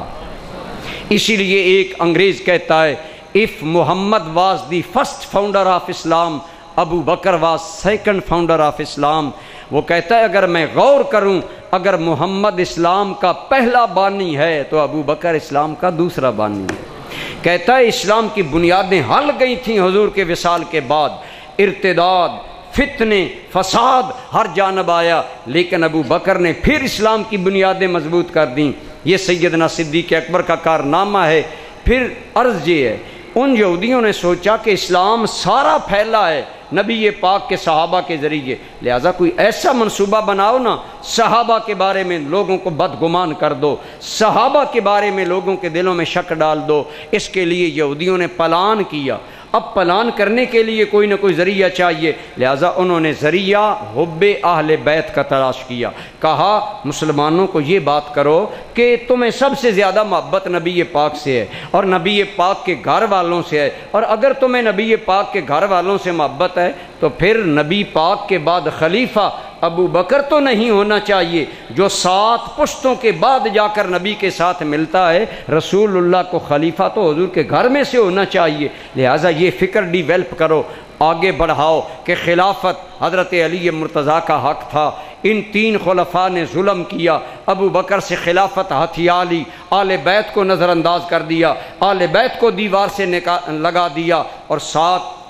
اسی لیے ایک انگریز کہتا ہے if Muhammad was the first founder of Islam, Abu Bakr was second founder of Islam۔ وہ کہتا ہے اگر میں غور کروں، اگر محمد اسلام کا پہلا بانی ہے تو ابو بکر اسلام کا دوسرا بانی ہے۔ کہتا ہے اسلام کی بنیادیں ہل گئی تھیں حضور کے وصال کے بعد، ارتداد، فتنے، فساد ہر جانب آیا، لیکن ابو بکر نے پھر اسلام کی بنیادیں مضبوط کر دیں۔ یہ سیدنا صدیق اکبر کا کارنامہ ہے۔ پھر عرض یہ ہے، ان یہودیوں نے سوچا کہ اسلام سارا پھیلا ہے نبی پاک کے صحابہ کے ذریعے، لہذا کوئی ایسا منصوبہ بناؤ نا، صحابہ کے بارے میں لوگوں کو بدگمان کر دو، صحابہ کے بارے میں لوگوں کے دلوں میں شک ڈال دو۔ اس کے لیے یہودیوں نے پلان کیا۔ اب پلان کرنے کے لیے کوئی نہ کوئی ذریعہ چاہیے، لہذا انہوں نے ذریعہ حب اہل بیت کا تلاش کیا۔ کہا مسلمانوں کو یہ بات کرو کہ تمہیں سب سے زیادہ محبت نبی پاک سے ہے اور نبی پاک کے گھر والوں سے ہے، اور اگر تمہیں نبی پاک کے گھر والوں سے محبت ہے تو پھر نبی پاک کے بعد خلیفہ ابو بکر تو نہیں ہونا چاہیے جو 7 پشتوں کے بعد جا کر نبی کے ساتھ ملتا ہے، رسول اللہ کو خلیفہ تو حضور کے گھر میں سے ہونا چاہیے۔ لہٰذا یہ فکر ڈیویلپ کرو، آگے بڑھاؤ کہ خلافت حضرت علی مرتضیٰ کا حق تھا، ان 3 خلفاء نے ظلم کیا، ابو بکر سے خلافت ہتھیا لی، آل بیت کو نظر انداز کر دیا، آل بیت کو دیوار سے لگا دیا، اور ساتھ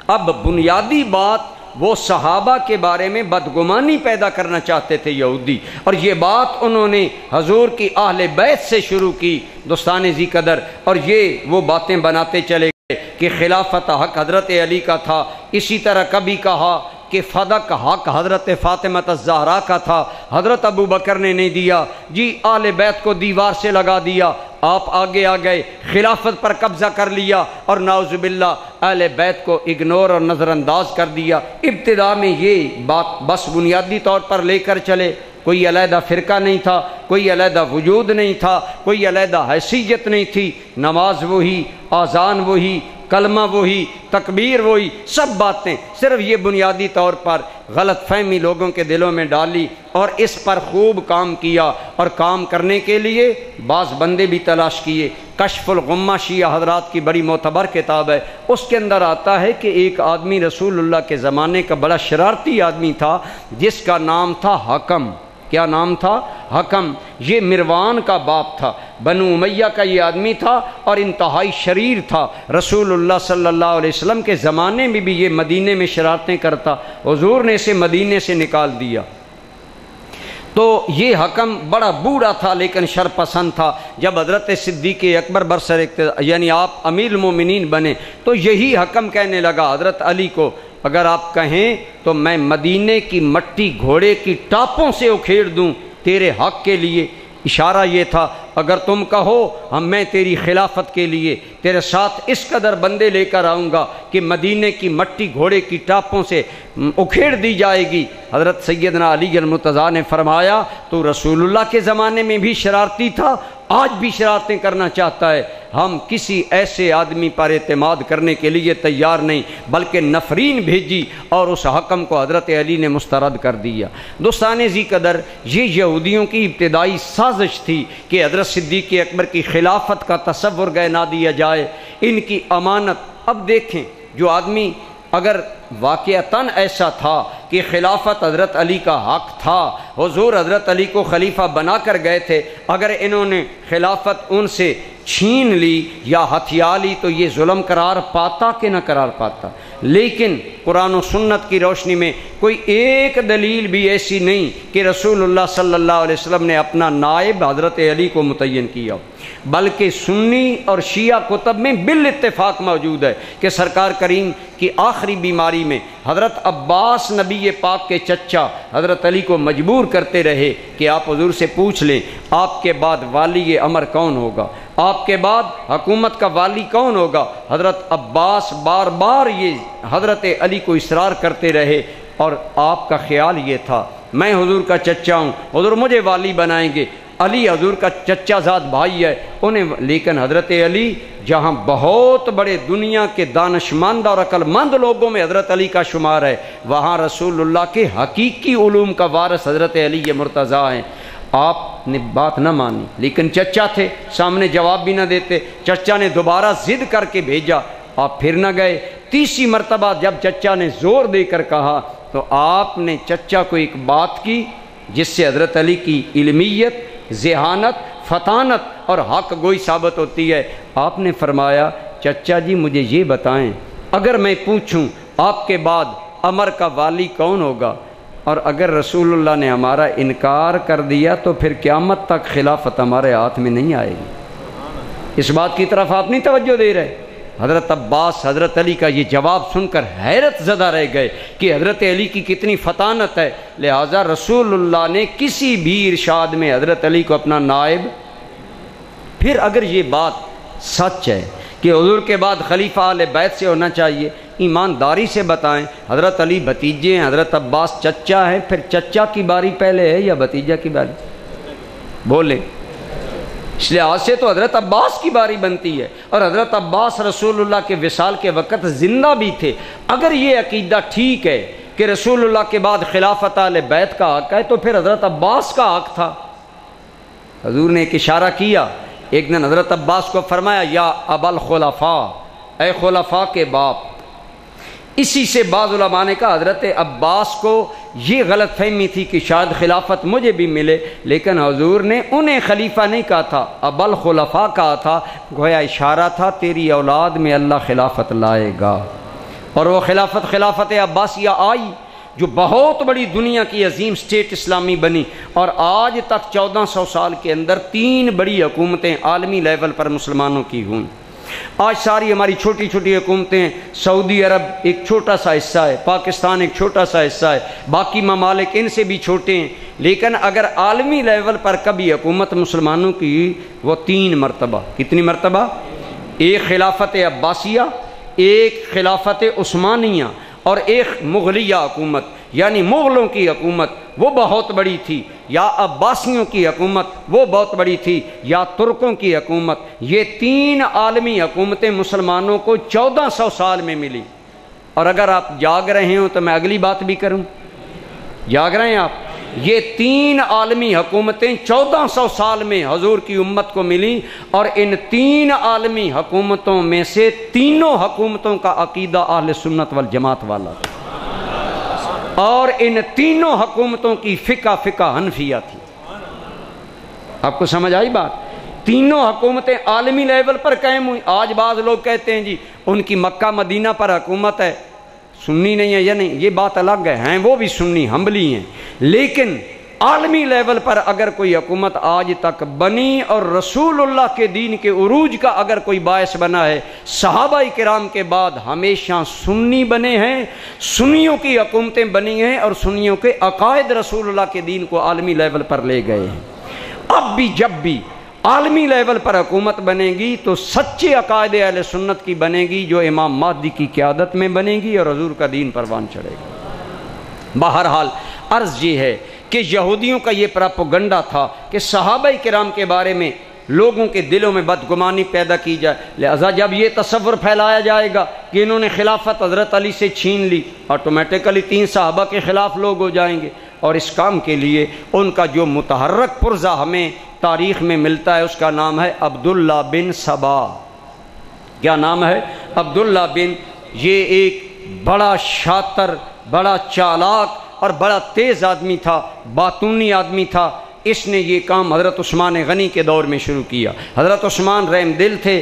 اب بنیادی بات وہ صحابہ کے بارے میں بدگمانی پیدا کرنا چاہتے تھے یہودی، اور یہ بات انہوں نے حضور کی اہل بیت سے شروع کی دوستان ذی قدر، اور یہ وہ باتیں بناتے چلے گئے کہ خلافت حق حضرت علی کا تھا، اسی طرح کبھی کہا کہ فدق حق حضرت فاطمہ الزہرا کا تھا، حضرت ابو بکر نے نہیں دیا، جی آل بیت کو دیوار سے لگا دیا، آپ آگے آ گئے، خلافت پر قبضہ کر لیا، اور نعوذ باللہ اہل بیت کو اگنور اور نظر انداز کر دیا۔ ابتدا میں یہ بات بس بنیادی طور پر لے کر چلے، کوئی علیحدہ فرقہ نہیں تھا، کوئی علیحدہ وجود نہیں تھا، کوئی علیحدہ حیثیت نہیں تھی، نماز وہی، اذان وہی، کلمہ وہی، تکبیر وہی، سب باتیں صرف یہ بنیادی طور پر غلط فہمی لوگوں کے دلوں میں ڈالی، اور اس پر خوب کام کیا، اور کام کرنے کے لیے بعض بندے بھی تلاش کیے۔ کشف الغمہ شیعہ حضرات کی بڑی معتبر کتاب ہے، اس کے اندر آتا ہے کہ ایک آدمی رسول اللہ کے زمانے کا بڑا شرارتی آدمی تھا جس کا نام تھا حکم۔ کیا نام تھا؟ حکم۔ یہ مروان کا باپ تھا، بنو امیہ کا یہ آدمی تھا، اور انتہائی شریر تھا۔ رسول اللہ صلی اللہ علیہ وسلم کے زمانے میں بھی یہ مدینے میں شرارتیں کرتا، حضور نے اسے مدینے سے نکال دیا۔ تو یہ حکم بڑا بوڑھا تھا لیکن شر پسند تھا۔ جب حضرت صدیق اکبر برسر اقتدار یعنی آپ امیر المومنین بنے تو یہی حکم کہنے لگا حضرت علی کو، اگر آپ کہیں تو میں مدینے کی مٹی گھوڑے کی ٹاپوں سے اکھیڑ دوں تیرے حق کے لیے۔ اشارہ یہ تھا اگر تم کہو میں تیری خلافت کے لیے تیرے ساتھ اس قدر بندے لے کر آؤں گا کہ مدینے کی مٹی گھوڑے کی ٹاپوں سے اکھیڑ دی جائے گی۔ حضرت سیدنا علی المرتضیٰ نے فرمایا تو رسول اللہ کے زمانے میں بھی شرارتی تھا، آج بھی شرارتیں کرنا چاہتا ہے، ہم کسی ایسے آدمی پر اعتماد کرنے کے لیے تیار نہیں، بلکہ نفرین بھیجی اور اس حکم کو حضرت علی نے مسترد کر دیا۔ دوستان ذی قدر، یہ یہودیوں کی ابتدائی سازش تھی کہ حضرت صدیق اکبر کی خلافت کا تصور نہ دیا جائے، ان کی امانت۔ اب دیکھیں جو آدمی اگر واقعتاً ایسا تھا کہ خلافت حضرت علی کا حق تھا، حضور حضرت علی کو خلیفہ بنا کر گئے تھے، اگر انہوں نے خلافت ان سے چھین لی یا ہتھیا لی تو یہ ظلم قرار پاتا کہ نہ قرار پاتا؟ لیکن قرآن و سنت کی روشنی میں کوئی ایک دلیل بھی ایسی نہیں کہ رسول اللہ صلی اللہ علیہ وسلم نے اپنا نائب حضرت علی کو متعین کیا، بلکہ سنی اور شیعہ کتب میں بالاتفاق موجود ہے کہ سرکار کریم کی آخری بیماری میں حضرت عباس نبی پاک کے چچا حضرت علی کو مجبور کرتے رہے کہ آپ حضور سے پوچھ لیں آپ کے بعد والی امر کون ہوگا، آپ کے بعد حکومت کا والی کون ہوگا۔ حضرت عباس بار بار یہ حضرت علی کو اصرار کرتے رہے، اور آپ کا خیال یہ تھا میں حضور کا چچا ہوں، حضور مجھے والی بنائیں گے، علی حضور کا چچا زاد بھائی ہے انہیں، لیکن حضرت علی جہاں بہت بڑے دنیا کے دانشمند اور عقل مند لوگوں میں حضرت علی کا شمار ہے، وہاں رسول اللہ کے حقیقی علوم کا وارث حضرت علی مرتضیٰ ہیں۔ آپ نے بات نہ مانی، لیکن چچا تھے، سامنے جواب بھی نہ دیتے، چچا نے دوبارہ ضد کر کے بھیجا، آپ پھر نہ گئے۔ تیسری مرتبہ جب چچا نے زور دے کر کہا تو آپ نے چچا کو ایک بات کی جس سے حضرت علی کی علمیت، ذہانت، فطانت اور حق گوئی ثابت ہوتی ہے۔ آپ نے فرمایا چچا جی مجھے یہ بتائیں اگر میں پوچھوں آپ کے بعد امر کا والی کون ہوگا، اور اگر رسول اللہ نے ہمارا انکار کر دیا تو پھر قیامت تک خلافت ہمارے ہاتھ میں نہیں آئے گی۔ اس بات کی طرف آپ نہیں توجہ دے رہے؟ حضرت عباس حضرت علی کا یہ جواب سن کر حیرت زدہ رہ گئے کہ حضرت علی کی کتنی فطانت ہے، لہٰذا رسول اللہ نے کسی بھی ارشاد میں حضرت علی کو اپنا نائب۔ پھر اگر یہ بات سچ ہے کہ حضور کے بعد خلیفہ اہل بیت سے ہونا چاہیے، ایمانداری سے بتائیں، حضرت علی بھتیجے ہیں، حضرت عباس چچا ہے، پھر چچا کی باری پہلے ہے یا بھتیجا کی باری؟ بولیں۔ اس لحاظ سے تو حضرت عباس کی باری بنتی ہے، اور حضرت عباس رسول اللہ کے وصال کے وقت زندہ بھی تھے۔ اگر یہ عقیدہ ٹھیک ہے کہ رسول اللہ کے بعد خلافت اہل بیت کا حق ہے تو پھر حضرت عباس کا حق تھا۔ حضور نے ایک اشارہ کیا، ایک دن حضرت عباس کو فرمایا یا ابا الخلفاء، اے خلفاء کے باپ۔ اسی سے بعض علماء نے کہا حضرت عباس کو یہ غلط فہمی تھی کہ شاید خلافت مجھے بھی ملے، لیکن حضور نے انہیں خلیفہ نہیں کہا تھا، ابا الخلفاء کہا تھا، گویا اشارہ تھا تیری اولاد میں اللہ خلافت لائے گا۔ اور وہ خلافت عباسیہ آئی، جو بہت بڑی دنیا کی عظیم سٹیٹ اسلامی بنی، اور آج تک 1400 سال کے اندر 3 بڑی حکومتیں عالمی لیول پر مسلمانوں کی ہوئیں۔ آج ساری ہماری چھوٹی چھوٹی حکومتیں، سعودی عرب ایک چھوٹا سا حصہ ہے، پاکستان ایک چھوٹا سا حصہ ہے، باقی ممالک ان سے بھی چھوٹے ہیں، لیکن اگر عالمی لیول پر کبھی حکومت مسلمانوں کی، وہ 3 مرتبہ۔ کتنی مرتبہ؟ ایک خلافت عباسیہ، ایک خلافت عثمانیہ، اور ایک مغلیہ حکومت، یعنی مغلوں کی حکومت وہ بہت بڑی تھی، یا عباسیوں کی حکومت وہ بہت بڑی تھی، یا ترکوں کی حکومت۔ یہ 3 عالمی حکومتیں مسلمانوں کو 1400 سال میں ملی۔ اور اگر آپ جاگ رہے ہوں تو میں اگلی بات بھی کروں، جاگ رہے ہیں آپ؟ یہ 3 عالمی حکومتیں 1400 سال میں حضور کی امت کو ملی، اور ان 3 عالمی حکومتوں میں سے تینوں حکومتوں کا عقیدہ اہل سنت والجماعت والا تھا، اور ان تینوں حکومتوں کی فقہ حنفیہ تھی۔ آپ کو سمجھ آئی بات؟ تینوں حکومتیں عالمی لیول پر قائم ہوئی۔ آج بعض لوگ کہتے ہیں جی ان کی مکہ مدینہ پر حکومت ہے، سنی نہیں ہے یا نہیں، یہ بات الگ ہے، ہیں وہ بھی سنی حنبلی ہیں، لیکن عالمی لیول پر اگر کوئی حکومت آج تک بنی اور رسول اللہ کے دین کے عروج کا اگر کوئی باعث بنا ہے، صحابہ کرام کے بعد ہمیشہ سنی بنے ہیں، سنیوں کی حکومتیں بنی ہیں، اور سنیوں کے عقائد رسول اللہ کے دین کو عالمی لیول پر لے گئے ہیں۔ اب بھی جب بھی عالمی لیول پر حکومت بنے گی تو سچے عقائد اہل سنت کی بنے گی، جو امام مہدی کی قیادت میں بنے گی، اور حضور کا دین پروان چڑھے گا۔ بہرحال عرض یہ ہے کہ یہودیوں کا یہ پراپوگنڈا تھا کہ صحابہ کرام کے بارے میں لوگوں کے دلوں میں بدگمانی پیدا کی جائے، لہذا جب یہ تصور پھیلایا جائے گا کہ انہوں نے خلافت حضرت علی سے چھین لی، آٹومیٹیکلی 3 صحابہ کے خلاف لوگ ہو جائیں گے، اور اس کام کے لیے ان کا جو متحرک پرزہ ہمیں تاریخ میں ملتا ہے اس کا نام ہے عبداللہ بن سبا۔ کیا نام ہے؟ عبداللہ بن۔ یہ ایک بڑا شاطر، بڑا چالاک اور بڑا تیز آدمی تھا، باتونی آدمی تھا۔ اس نے یہ کام حضرت عثمان غنی کے دور میں شروع کیا۔ حضرت عثمان رحم دل تھے،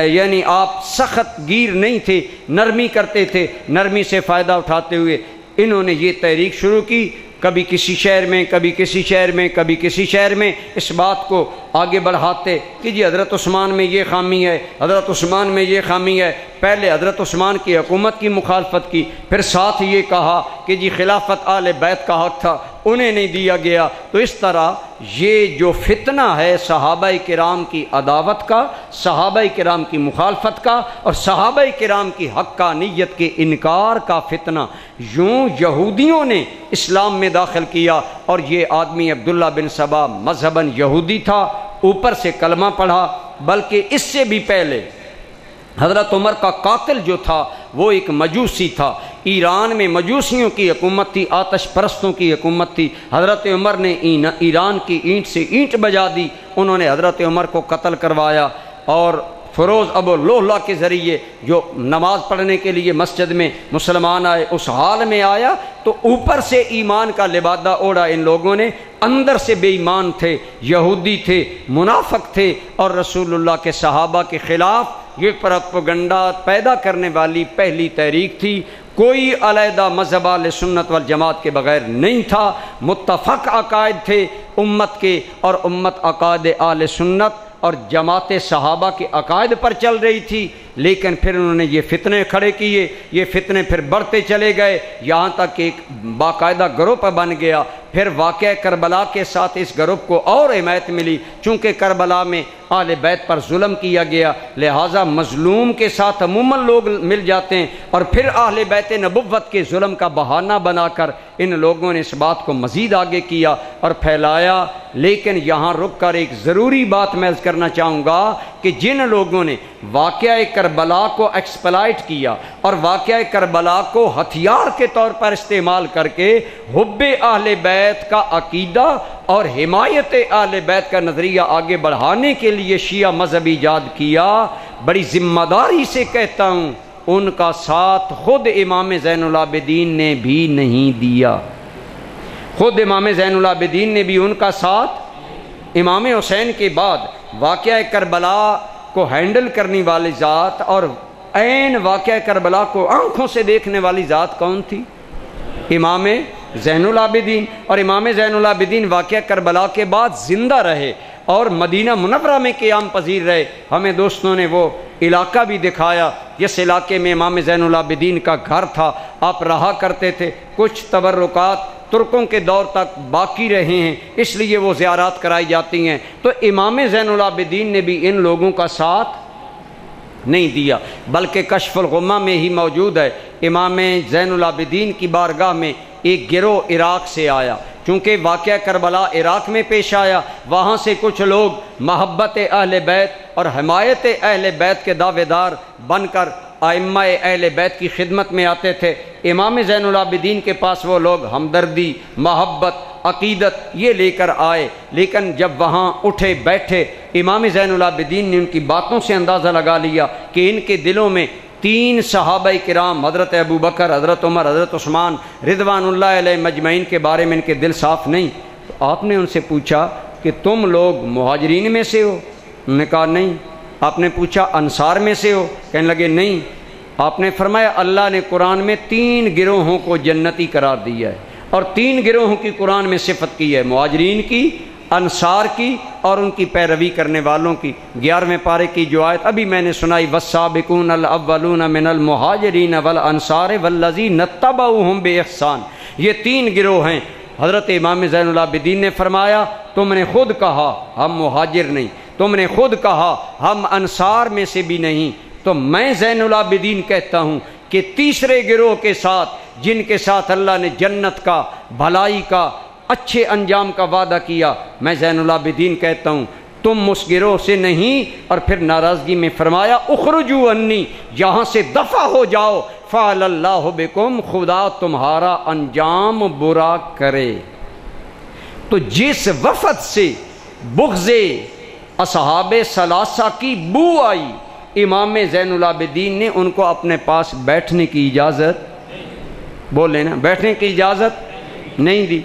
یعنی آپ سخت گیر نہیں تھے، نرمی کرتے تھے، نرمی سے فائدہ اٹھاتے ہوئے انہوں نے یہ تحریک شروع کی، کبھی کسی شہر میں، کبھی کسی شہر میں، کبھی کسی شہر میں، اس بات کو آگے بڑھاتے کہ جی حضرت عثمان میں یہ خامی ہے، حضرت عثمان میں یہ خامی ہے۔ پہلے حضرت عثمان کی حکومت کی مخالفت کی، پھر ساتھ یہ کہا کہ جی خلافت آل بیت کا حق تھا، انہیں نہیں دیا گیا۔ تو اس طرح یہ جو فتنہ ہے صحابہ کرام کی عداوت کا، صحابہ کرام کی مخالفت کا، اور صحابہ کرام کی حقانیت کے انکار کا فتنہ، یوں یہودیوں نے اسلام میں داخل کیا۔ اور یہ آدمی عبداللہ بن سبا مذہباً یہودی تھا، اوپر سے کلمہ پڑھا، بلکہ اس سے بھی پہلے حضرت عمر کا قاتل جو تھا وہ ایک مجوسی تھا۔ ایران میں مجوسیوں کی حکومت تھی، آتش پرستوں کی حکومت تھی۔ حضرت عمر نے ایران کی اینٹ سے اینٹ بجا دی، انہوں نے حضرت عمر کو قتل کروایا، اور فیروز ابو لؤلؤ کے ذریعے جو نماز پڑھنے کے لیے مسجد میں مسلمان آئے، اس حال میں آیا تو اوپر سے ایمان کا لبادہ اوڑھا ان لوگوں نے، اندر سے بے ایمان تھے، یہودی تھے، منافق تھے، اور رسول اللہ کے صحابہ کے خلاف یہ پروپیگنڈا پیدا کرنے والی پہلی تحریک تھی۔ کوئی علیحدہ مذہب اہل سنت والجماعت کے بغیر نہیں تھا، متفق عقائد تھے امت کے، اور امت عقائد اہل سنت اور جماعت صحابہ کے عقائد پر چل رہی تھی، لیکن پھر انہوں نے یہ فتنے کھڑے کیے، یہ فتنے پھر بڑھتے چلے گئے یہاں تک کہ ایک باقاعدہ گروپ بن گیا۔ پھر واقعہ کربلا کے ساتھ اس گروپ کو اور حمایت ملی، چونکہ کربلا میں اہل بیت پر ظلم کیا گیا، لہٰذا مظلوم کے ساتھ عموماً لوگ مل جاتے ہیں، اور پھر اہل بیت نبوت کے ظلم کا بہانہ بنا کر ان لوگوں نے اس بات کو مزید آگے کیا اور پھیلایا۔ لیکن یہاں رک کر ایک ضروری بات میں عرض کرنا چاہوں گا کہ جن لوگوں نے واقعہ کربلا کو ایکسپلائٹ کیا اور واقعہ کربلا کو ہتھیار کے طور پر استعمال کر کے حب اہل بیت کا عقیدہ اور حمایت اہل بیت کا نظریہ آگے بڑھانے کے لیے شیعہ مذہب ایجاد کیا، بڑی ذمہ داری سے کہتا ہوں ان کا ساتھ خود امام زین العابدین نے بھی نہیں دیا، خود امام زین العابدین نے بھی ان کا ساتھ۔ امام حسین کے بعد واقعہ کربلا کو ہینڈل کرنے والی ذات اور عین واقعہ کربلا کو آنکھوں سے دیکھنے والی ذات کون تھی؟ امام زین العابدین۔ اور امام زین العابدین واقعہ کربلا کے بعد زندہ رہے اور مدینہ منورہ میں قیام پذیر رہے۔ ہمیں دوستوں نے وہ علاقہ بھی دکھایا جس علاقے میں امام زین العابدین کا گھر تھا، آپ رہا کرتے تھے، کچھ تبرکات ترکوں کے دور تک باقی رہے ہیں، اس لیے وہ زیارات کرائی جاتی ہیں۔ تو امام زین العابدین نے بھی ان لوگوں کا ساتھ نہیں دیا، بلکہ کشف الغمہ میں ہی موجود ہے۔ امام زین العابدین کی بارگاہ میں ایک گروہ عراق سے آیا، چونکہ واقعہ کربلا عراق میں پیش آیا، وہاں سے کچھ لوگ محبت اہل بیت اور حمایت اہل بیت کے دعوے دار بن کر ائمہ اہل بیت کی خدمت میں آتے تھے۔ امام زین العابدین کے پاس وہ لوگ ہمدردی، محبت، عقیدت یہ لے کر آئے، لیکن جب وہاں اٹھے بیٹھے امام زین العابدین نے ان کی باتوں سے اندازہ لگا لیا کہ ان کے دلوں میں 3 صحابہ کرام حضرت ابو بکر، حضرت عمر، حضرت عثمان رضوان اللہ علیہ مجمعین کے بارے میں ان کے دل صاف نہیں۔ تو آپ نے ان سے پوچھا کہ تم لوگ مہاجرین میں سے ہو؟ انہوں نے کہا نہیں۔ آپ نے پوچھا انصار میں سے ہو؟ کہنے لگے نہیں۔ آپ نے فرمایا اللہ نے قرآن میں 3 گروہوں کو جنتی قرار دیا ہے، اور 3 گروہوں کی قرآن میں صفت کی ہے، مہاجرین کی، انصار کی اور ان کی پیروی کرنے والوں کی۔ 11ویں پارے کی جو آیت ابھی میں نے سنائی، والسابقون الاولون من المہاجرین والانصار والذین اتبعوہم باحسان، یہ 3 گروہ ہیں۔ حضرت امام زین العابدین نے فرمایا تم نے خود کہا ہم مہاجر نہیں، تم نے خود کہا ہم انصار میں سے بھی نہیں، تو میں زین العابدین کہتا ہوں کہ تیسرے گروہ کے ساتھ جن کے ساتھ اللہ نے جنت کا، بھلائی کا، اچھے انجام کا وعدہ کیا، میں زین العابدین کہتا ہوں تم اس گروہ سے نہیں۔ اور پھر ناراضگی میں فرمایا اخرجوا انی، یہاں سے دفع ہو جاؤ، فعل اللہ بکم، خدا تمہارا انجام برا کرے۔ تو جس وفد سے بغض اصحاب ثلاثہ کی بو آئی، امام زین العابدین نے ان کو اپنے پاس بیٹھنے کی اجازت، بولے نا، بیٹھنے کی اجازت نہیں دی،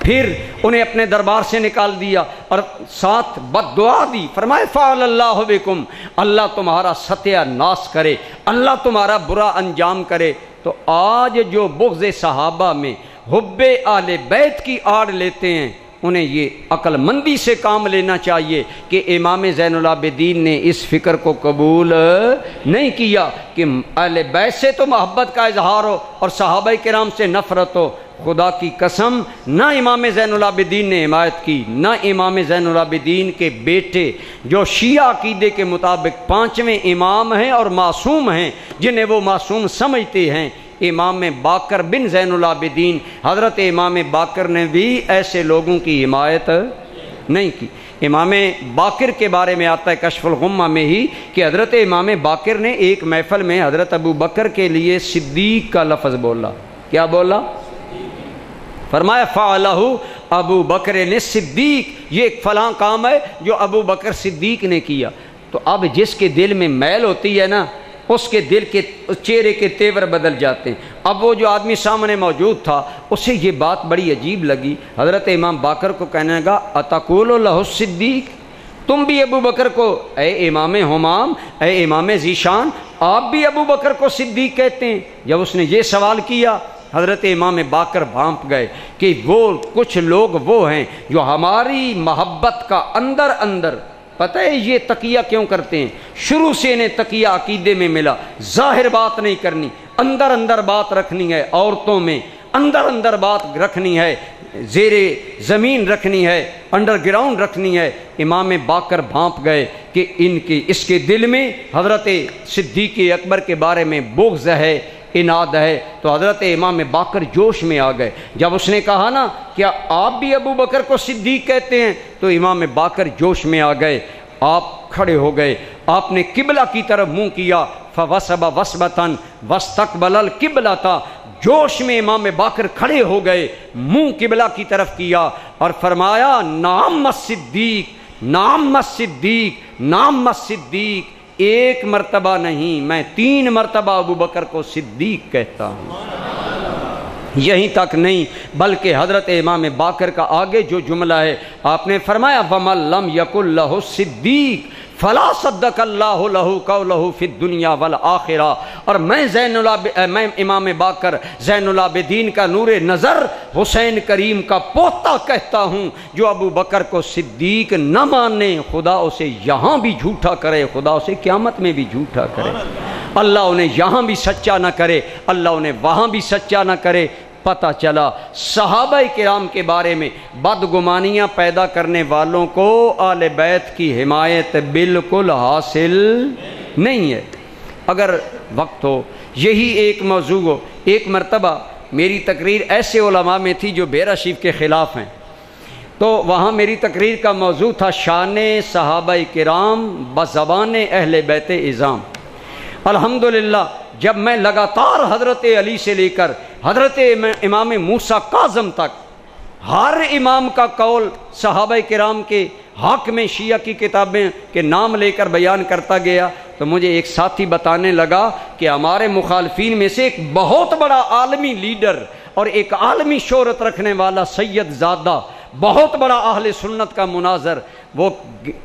پھر انہیں اپنے دربار سے نکال دیا اور ساتھ بد دعا دی، فرمائے فعل اللہ بکم، اللہ تمہارا ستیہ ناس کرے، اللہ تمہارا برا انجام کرے۔ تو آج جو بغض صحابہ میں حب اہل بیت کی آڑ لیتے ہیں، انہیں یہ عقل مندی سے کام لینا چاہیے کہ امام زین العابدین نے اس فکر کو قبول نہیں کیا کہ اہل بیت سے تو محبت کا اظہار ہو اور صحابہ کرام سے نفرت ہو۔ خدا کی قسم، نہ امام زین العابدین نے حمایت کی، نہ امام زین العابدین کے بیٹے جو شیعہ عقیدے کے مطابق 5ویں امام ہیں اور معصوم ہیں، جنہیں وہ معصوم سمجھتے ہیں، امام باقر بن زین العابدین، حضرت امام باقر نے بھی ایسے لوگوں کی حمایت نہیں کی۔ امام باقر کے بارے میں آتا ہے کشف الغمہ میں ہی کہ حضرت امام باقر نے ایک محفل میں حضرت ابو بکر کے لیے صدیق کا لفظ بولا۔ کیا بولا؟ فرمایا فعلہ ابو بکر نے صدیق، یہ ایک فلاں کام ہے جو ابو بکر صدیق نے کیا۔ تو اب جس کے دل میں میل ہوتی ہے نا، اس کے دل کے چہرے کے تیور بدل جاتے ہیں۔ اب وہ جو آدمی سامنے موجود تھا اسے یہ بات بڑی عجیب لگی، حضرت امام باقر کو کہنے لگا اتقول لہ الصدیق، تم بھی ابو بکر کو، اے امام ہمام، اے امام ذیشان، آپ بھی ابو بکر کو صدیق کہتے ہیں؟ جب اس نے یہ سوال کیا حضرت امام باقر بھانپ گئے کہ وہ کچھ لوگ وہ ہیں جو ہماری محبت کا اندر اندر پتہ ہے یہ تقیہ کیوں کرتے ہیں؟ شروع سے انہیں تقیہ عقیدے میں ملا، ظاہر بات نہیں کرنی، اندر اندر بات رکھنی ہے، عورتوں میں اندر اندر بات رکھنی ہے، زیر زمین رکھنی ہے، انڈر گراؤنڈ رکھنی ہے۔ امام باقر بھانپ گئے کہ اس کے دل میں حضرت صدیق اکبر کے بارے میں بغض ہے، اناد ہے، تو حضرت امام باقر جوش میں آ گئے۔ جب اس نے کہا نا کیا آپ بھی ابو بکر کو صدیق کہتے ہیں، تو امام باقر جوش میں آ گئے، آپ کھڑے ہو گئے، آپ نے قبلہ کی طرف منہ کیا، فوسب وسبتن واستقبل القبلۃ، جوش میں امام باقر کھڑے ہو گئے، منہ قبلہ کی طرف کیا اور فرمایا نعم الصدیق، نعم الصدیق، نعم الصدیق، ایک مرتبہ نہیں میں 3 مرتبہ ابو بکر کو صدیق کہتا ہوں۔ یہیں تک نہیں بلکہ حضرت امام باقر کا آگے جو جملہ ہے آپ نے فرمایا وَمَن لَّمْ يَكُن لَّهُ الصِّدِّيقُ فَلَا صَدَّقَ اللَّهُ لَهُ قَوْلَهُ فِي الدُّنْيَا وَالْآخِرَةِ، اور میں امام باقر زین العابدین کا نور نظر حسین کریم کا پوتا کہتا ہوں، جو ابو بکر کو صدیق نہ مانے خدا اسے یہاں بھی جھوٹا کرے، خدا اسے قیامت میں بھی جھوٹا کرے، اللہ انہیں یہاں بھی سچا نہ کرے، اللہ انہیں وہاں بھی سچا نہ کرے۔ پتہ چلا صحابہ کرام کے بارے میں بدگمانیاں پیدا کرنے والوں کو آل بیت کی حمایت بالکل حاصل نہیں ہے۔ اگر وقت ہو یہی ایک موضوع ہو، ایک مرتبہ میری تقریر ایسے علماء میں تھی جو بیرا شریف کے خلاف ہیں، تو وہاں میری تقریر کا موضوع تھا شان صحابہ کرام بزبان اہل بیت اعظام۔ الحمدللہ جب میں لگاتار حضرت علی سے لے کر حضرت امام موسیٰ کاظم تک ہر امام کا قول صحابہ کرام کے حق میں شیعہ کی کتابیں کے نام لے کر بیان کرتا گیا، تو مجھے ایک ساتھی بتانے لگا کہ ہمارے مخالفین میں سے ایک بہت بڑا عالمی لیڈر اور ایک عالمی شہرت رکھنے والا سید زادہ، بہت بڑا اہل سنت کا مناظر، وہ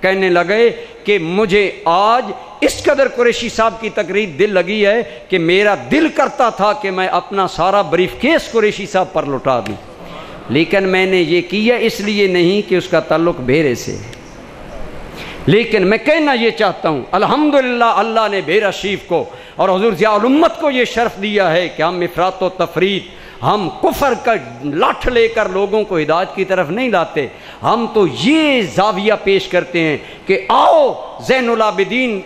کہنے لگے کہ مجھے آج اس قدر قریشی صاحب کی تقریر دل لگی ہے کہ میرا دل کرتا تھا کہ میں اپنا سارا بریف کیس قریشی صاحب پر لٹا دوں، لیکن میں نے یہ کیا اس لیے نہیں کہ اس کا تعلق بھیرے سے، لیکن میں کہنا یہ چاہتا ہوں الحمدللہ اللہ نے بیرا شریف کو اور حضور ضیاء الامت کو یہ شرف دیا ہے کہ ہم افراط و تفریط، ہم کفر کا لاٹھ لے کر لوگوں کو ہدایت کی طرف نہیں لاتے، ہم تو یہ زاویہ پیش کرتے ہیں کہ آؤ زین العابدین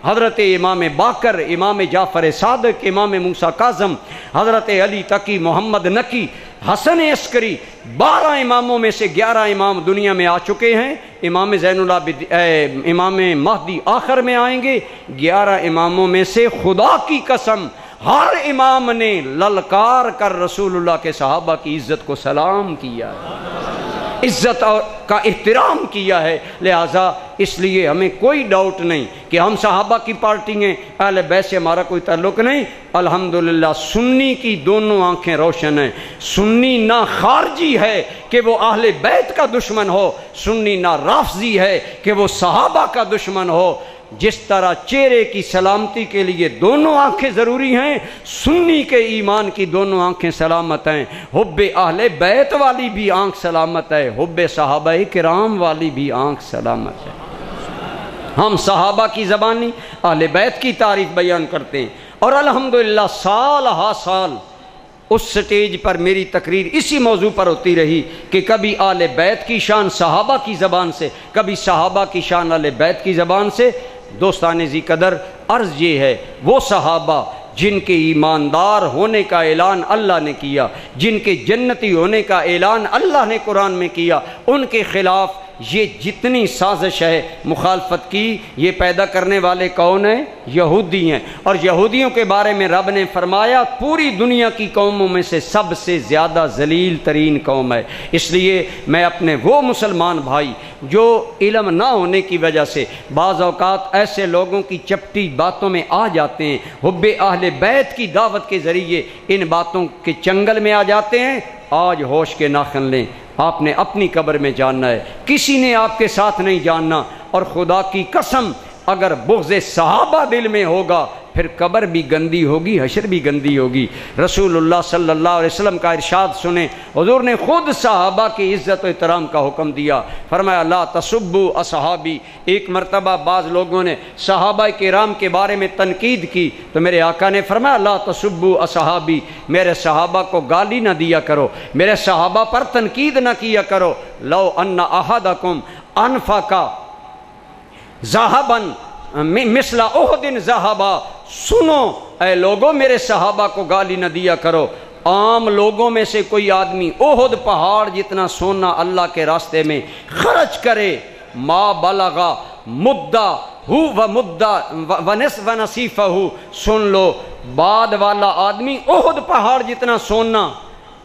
حضرت امام باقر، امام جعفر صادق، امام موسیٰ کاظم، حضرت علی تقی، محمد نقی، حسن عسکری، 12 اماموں میں سے 11 امام دنیا میں آ چکے ہیں، امام زین العابدین امام مہدی آخر میں آئیں گے، 11 اماموں میں سے خدا کی قسم ہر امام نے للکار کر رسول اللہ کے صحابہ کی عزت کو سلام کیا ہے، عزت کا احترام کیا ہے، لہٰذا اس لیے ہمیں کوئی ڈاؤٹ نہیں کہ ہم صحابہ کی پارٹی ہیں، اہل بیت سے ہمارا کوئی تعلق نہیں۔ الحمدللہ سنی کی دونوں آنکھیں روشن ہیں، سنی نہ خارجی ہے کہ وہ اہل بیت کا دشمن ہو، سنی نہ رافضی ہے کہ وہ صحابہ کا دشمن ہو۔ جس طرح چہرے کی سلامتی کے لیے دونوں آنکھیں ضروری ہیں، سنی کے ایمان کی دونوں آنکھیں سلامت ہیں، حب اہل بیت والی بھی آنکھ سلامت ہے، حب صحابہ کرام والی بھی آنکھ سلامت ہے۔ ہم صحابہ کی زبانی اہل بیت کی تعریف بیان کرتے ہیں، اور الحمدللہ سال ہا سال اس سٹیج پر میری تقریر اسی موضوع پر ہوتی رہی کہ کبھی اہل بیت کی شان صحابہ کی زبان سے، کبھی صحابہ کی شان اہل بیت کی زبان سے۔ دوستان ذی قدر عرض یہ ہے، وہ صحابہ جن کے ایماندار ہونے کا اعلان اللہ نے کیا، جن کے جنتی ہونے کا اعلان اللہ نے قرآن میں کیا، ان کے خلاف یہ جتنی سازش ہے مخالفت کی، یہ پیدا کرنے والے کون ہیں؟ یہودی ہیں، اور یہودیوں کے بارے میں رب نے فرمایا پوری دنیا کی قوموں میں سے سب سے زیادہ ذلیل ترین قوم ہے۔ اس لیے میں اپنے وہ مسلمان بھائی جو علم نہ ہونے کی وجہ سے بعض اوقات ایسے لوگوں کی چپٹی باتوں میں آ جاتے ہیں، حب اہل بیت کی دعوت کے ذریعے ان باتوں کے چنگل میں آ جاتے ہیں، آج ہوش کے ناخن لیں، آپ نے اپنی قبر میں جاننا ہے، کسی نے آپ کے ساتھ نہیں جاننا، اور خدا کی قسم اگر بغض صحابہ دل میں ہوگا پھر قبر بھی گندی ہوگی، حشر بھی گندی ہوگی۔ رسول اللہ صلی اللہ علیہ وسلم کا ارشاد سنیں، حضور نے خود صحابہ کی عزت و احترام کا حکم دیا، فرمایا لا تسبوا اصحابی۔ ایک مرتبہ بعض لوگوں نے صحابہ کرام کے بارے میں تنقید کی تو میرے آقا نے فرمایا لا تسبوا اصحابی، میرے صحابہ کو گالی نہ دیا کرو، میرے صحابہ پر تنقید نہ کیا کرو۔ لو ان احدکم انفق ذهبا مثل احد ذهبا، سنو اے لوگوں میرے صحابہ کو گالی نہ دیا کرو۔ عام لوگوں میں سے کوئی آدمی احد پہاڑ جتنا سونا اللہ کے راستے میں خرچ کرے، ما بلغا مدہ ہو و مدہ و نصیفہ، سن لو بعد والا آدمی احد پہاڑ جتنا سونا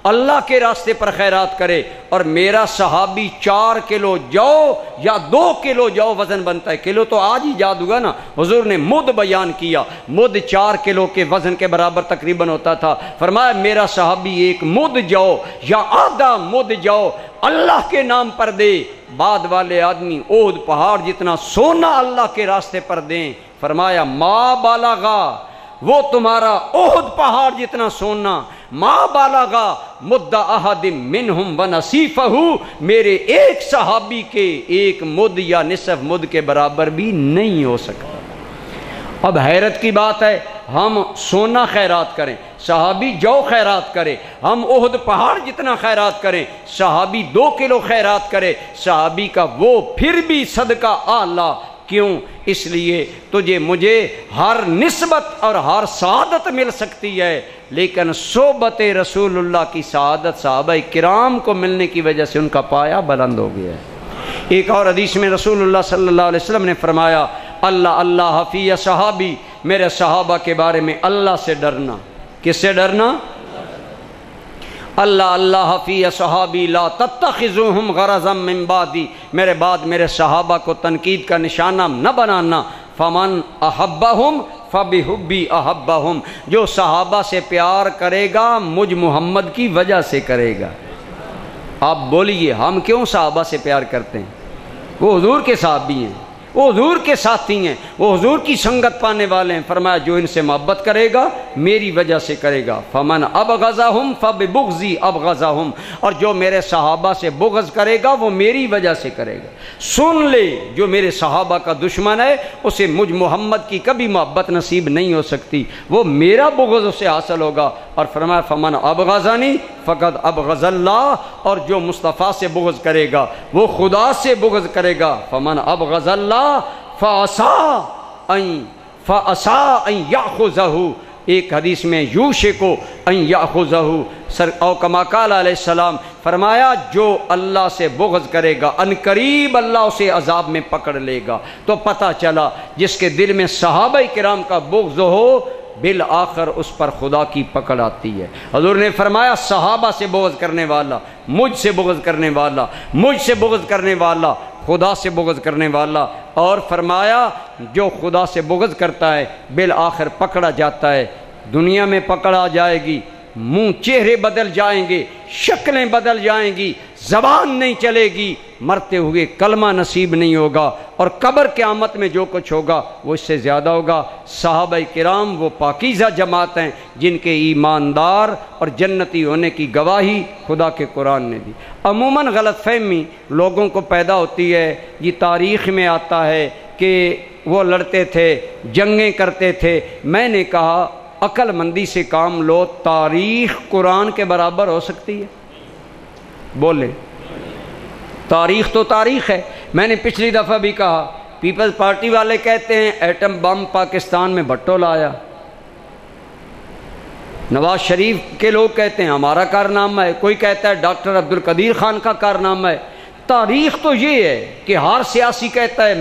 اللہ کے راستے پر خیرات کرے، اور میرا صحابی 4 کلو جو یا 2 کلو جو وزن بنتا ہے، کلو تو آج ہی یاد ہوا نا، حضور نے مد بیان کیا، مد 4 کلو کے وزن کے برابر تقریباً ہوتا تھا، فرمایا میرا صحابی 1 مد جو یا آدھا مد جو اللہ کے نام پر دے، بعد والے آدمی احد پہاڑ جتنا سونا اللہ کے راستے پر دیں، فرمایا ما بالغا، وہ تمہارا احد پہاڑ جتنا سونا، ما بالغا مد احد منہم ونصیفہ، میرے ایک صحابی کے 1 مد یا نصف مد کے برابر بھی نہیں ہو سکتا۔ اب حیرت کی بات ہے، ہم سونا خیرات کریں، صحابی جو خیرات کرے، ہم احد پہاڑ جتنا خیرات کریں، صحابی 2 کلو خیرات کرے، صحابی کا وہ پھر بھی صدقہ اعلیٰ۔ کیوں؟ اس لیے تجھے مجھے ہر نسبت اور ہر سعادت مل سکتی ہے، لیکن صحبت رسول اللہ کی سعادت صحابہ کرام کو ملنے کی وجہ سے ان کا پایہ بلند ہو گیا ہے۔ ایک اور حدیث میں رسول اللہ صلی اللہ علیہ وسلم نے فرمایا اللہ اللہ فی صحابی، میرے صحابہ کے بارے میں اللہ سے ڈرنا۔ کس سے ڈرنا؟ اللہ اللہ فی صحابی لا تتخذوہم غرضا من بعدی، میرے بعد میرے صحابہ کو تنقید کا نشانہ نہ بنانا۔ فمن احبہم فبحبی احبہم، جو صحابہ سے پیار کرے گا مجھ محمد کی وجہ سے کرے گا۔ آپ بولیے ہم کیوں صحابہ سے پیار کرتے ہیں؟ وہ حضور کے صحابی ہیں، وہ حضور کے ساتھی ہیں، وہ حضور کی سنگت پانے والے ہیں۔ فرمایا جو ان سے محبت کرے گا میری وجہ سے کرے گا۔ فمن ابغضہم فببغضی ابغضہم، اور جو میرے صحابہ سے بغض کرے گا وہ میری وجہ سے کرے گا۔ سن لے جو میرے صحابہ کا دشمن ہے اسے مجھ محمد کی کبھی محبت نصیب نہیں ہو سکتی، وہ میرا بغض اسے حاصل ہوگا۔ اور فرمایا فمن ابغضنی فقد ابغض اللہ، اور جو مصطفیٰ سے بغض کرے گا وہ خدا سے بغض کرے گا۔ فمن ابغض اللہ فعسا ان یاخذہ، ایک حدیث میں یوشک ان یاخذہ، او کما قال علیہ السلام، فرمایا جو اللہ سے بغض کرے گا عنقریب اللہ اسے عذاب میں پکڑ لے گا۔ تو پتہ چلا جس کے دل میں صحابہ کرام کا بغض ہو بالآخر اس پر خدا کی پکڑ آتی ہے۔ حضور نے فرمایا صحابہ سے بغض کرنے والا، مجھ سے بغض کرنے والا، مجھ سے بغض کرنے والا، خدا سے بغض کرنے والا، اور فرمایا جو خدا سے بغض کرتا ہے بالآخر پکڑا جاتا ہے، دنیا میں پکڑا جائے گی، منہ چہرے بدل جائیں گے، شکلیں بدل جائیں گی، زبان نہیں چلے گی، مرتے ہوئے کلمہ نصیب نہیں ہوگا، اور قبر قیامت میں جو کچھ ہوگا وہ اس سے زیادہ ہوگا۔ صحابہ کرام وہ پاکیزہ جماعت ہیں جن کے ایماندار اور جنتی ہونے کی گواہی خدا کے قرآن نے دی۔ عموماً غلط فہمی لوگوں کو پیدا ہوتی ہے، یہ تاریخ میں آتا ہے کہ وہ لڑتے تھے، جنگیں کرتے تھے۔ میں نے کہا عقل مندی سے کام لو، تاریخ قرآن کے برابر ہو سکتی ہے؟ بولے تاریخ تو تاریخ ہے۔ میں نے پچھلی دفعہ بھی کہا پیپلز پارٹی والے کہتے ہیں ایٹم بم پاکستان میں بھٹو لایا، نواز شریف کے لوگ کہتے ہیں ہمارا کارنامہ ہے، کوئی کہتا ہے ڈاکٹر عبدالقدیر خان کا کارنامہ ہے۔ تاریخ تو یہ ہے کہ ہر سیاسی کہتا ہے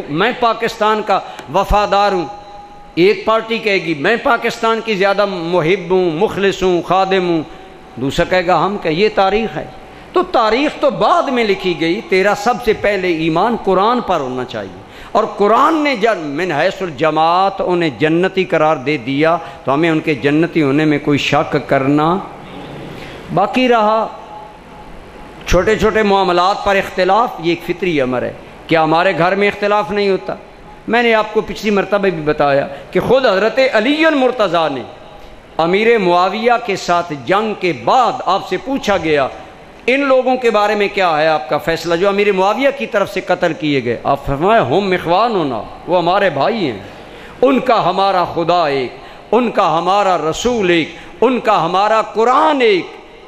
میں پاکستان کا وفادار ہوں، ایک پارٹی کہے گی میں پاکستان کی زیادہ محب ہوں، مخلص ہوں، خادم ہوں، دوسرا کہے گا ہم کہ یہ تاریخ ہے۔ تو تاریخ تو بعد میں لکھی گئی، تیرا سب سے پہلے ایمان قرآن پر ہونا چاہیے، اور قرآن نے جب من حیث الجماعت انہیں جنتی قرار دے دیا تو ہمیں ان کے جنتی ہونے میں کوئی شک کرنا۔ باقی رہا چھوٹے چھوٹے معاملات پر اختلاف، یہ ایک فطری امر ہے۔ کیا ہمارے گھر میں اختلاف نہیں ہوتا؟ میں نے آپ کو پچھلی مرتبہ بھی بتایا کہ خود حضرت علی المرتضیٰ نے امیر معاویہ کے ساتھ جنگ کے بعد آپ سے پوچھا گیا ان لوگوں کے بارے میں کیا ہے آپ کا فیصلہ جو امیر معاویہ کی طرف سے قتل کیے گئے؟ آپ فرمائے ہم اخواننا، وہ ہمارے بھائی ہیں، ان کا ہمارا خدا ایک، ان کا ہمارا رسول ایک، ان کا ہمارا قرآن ایک،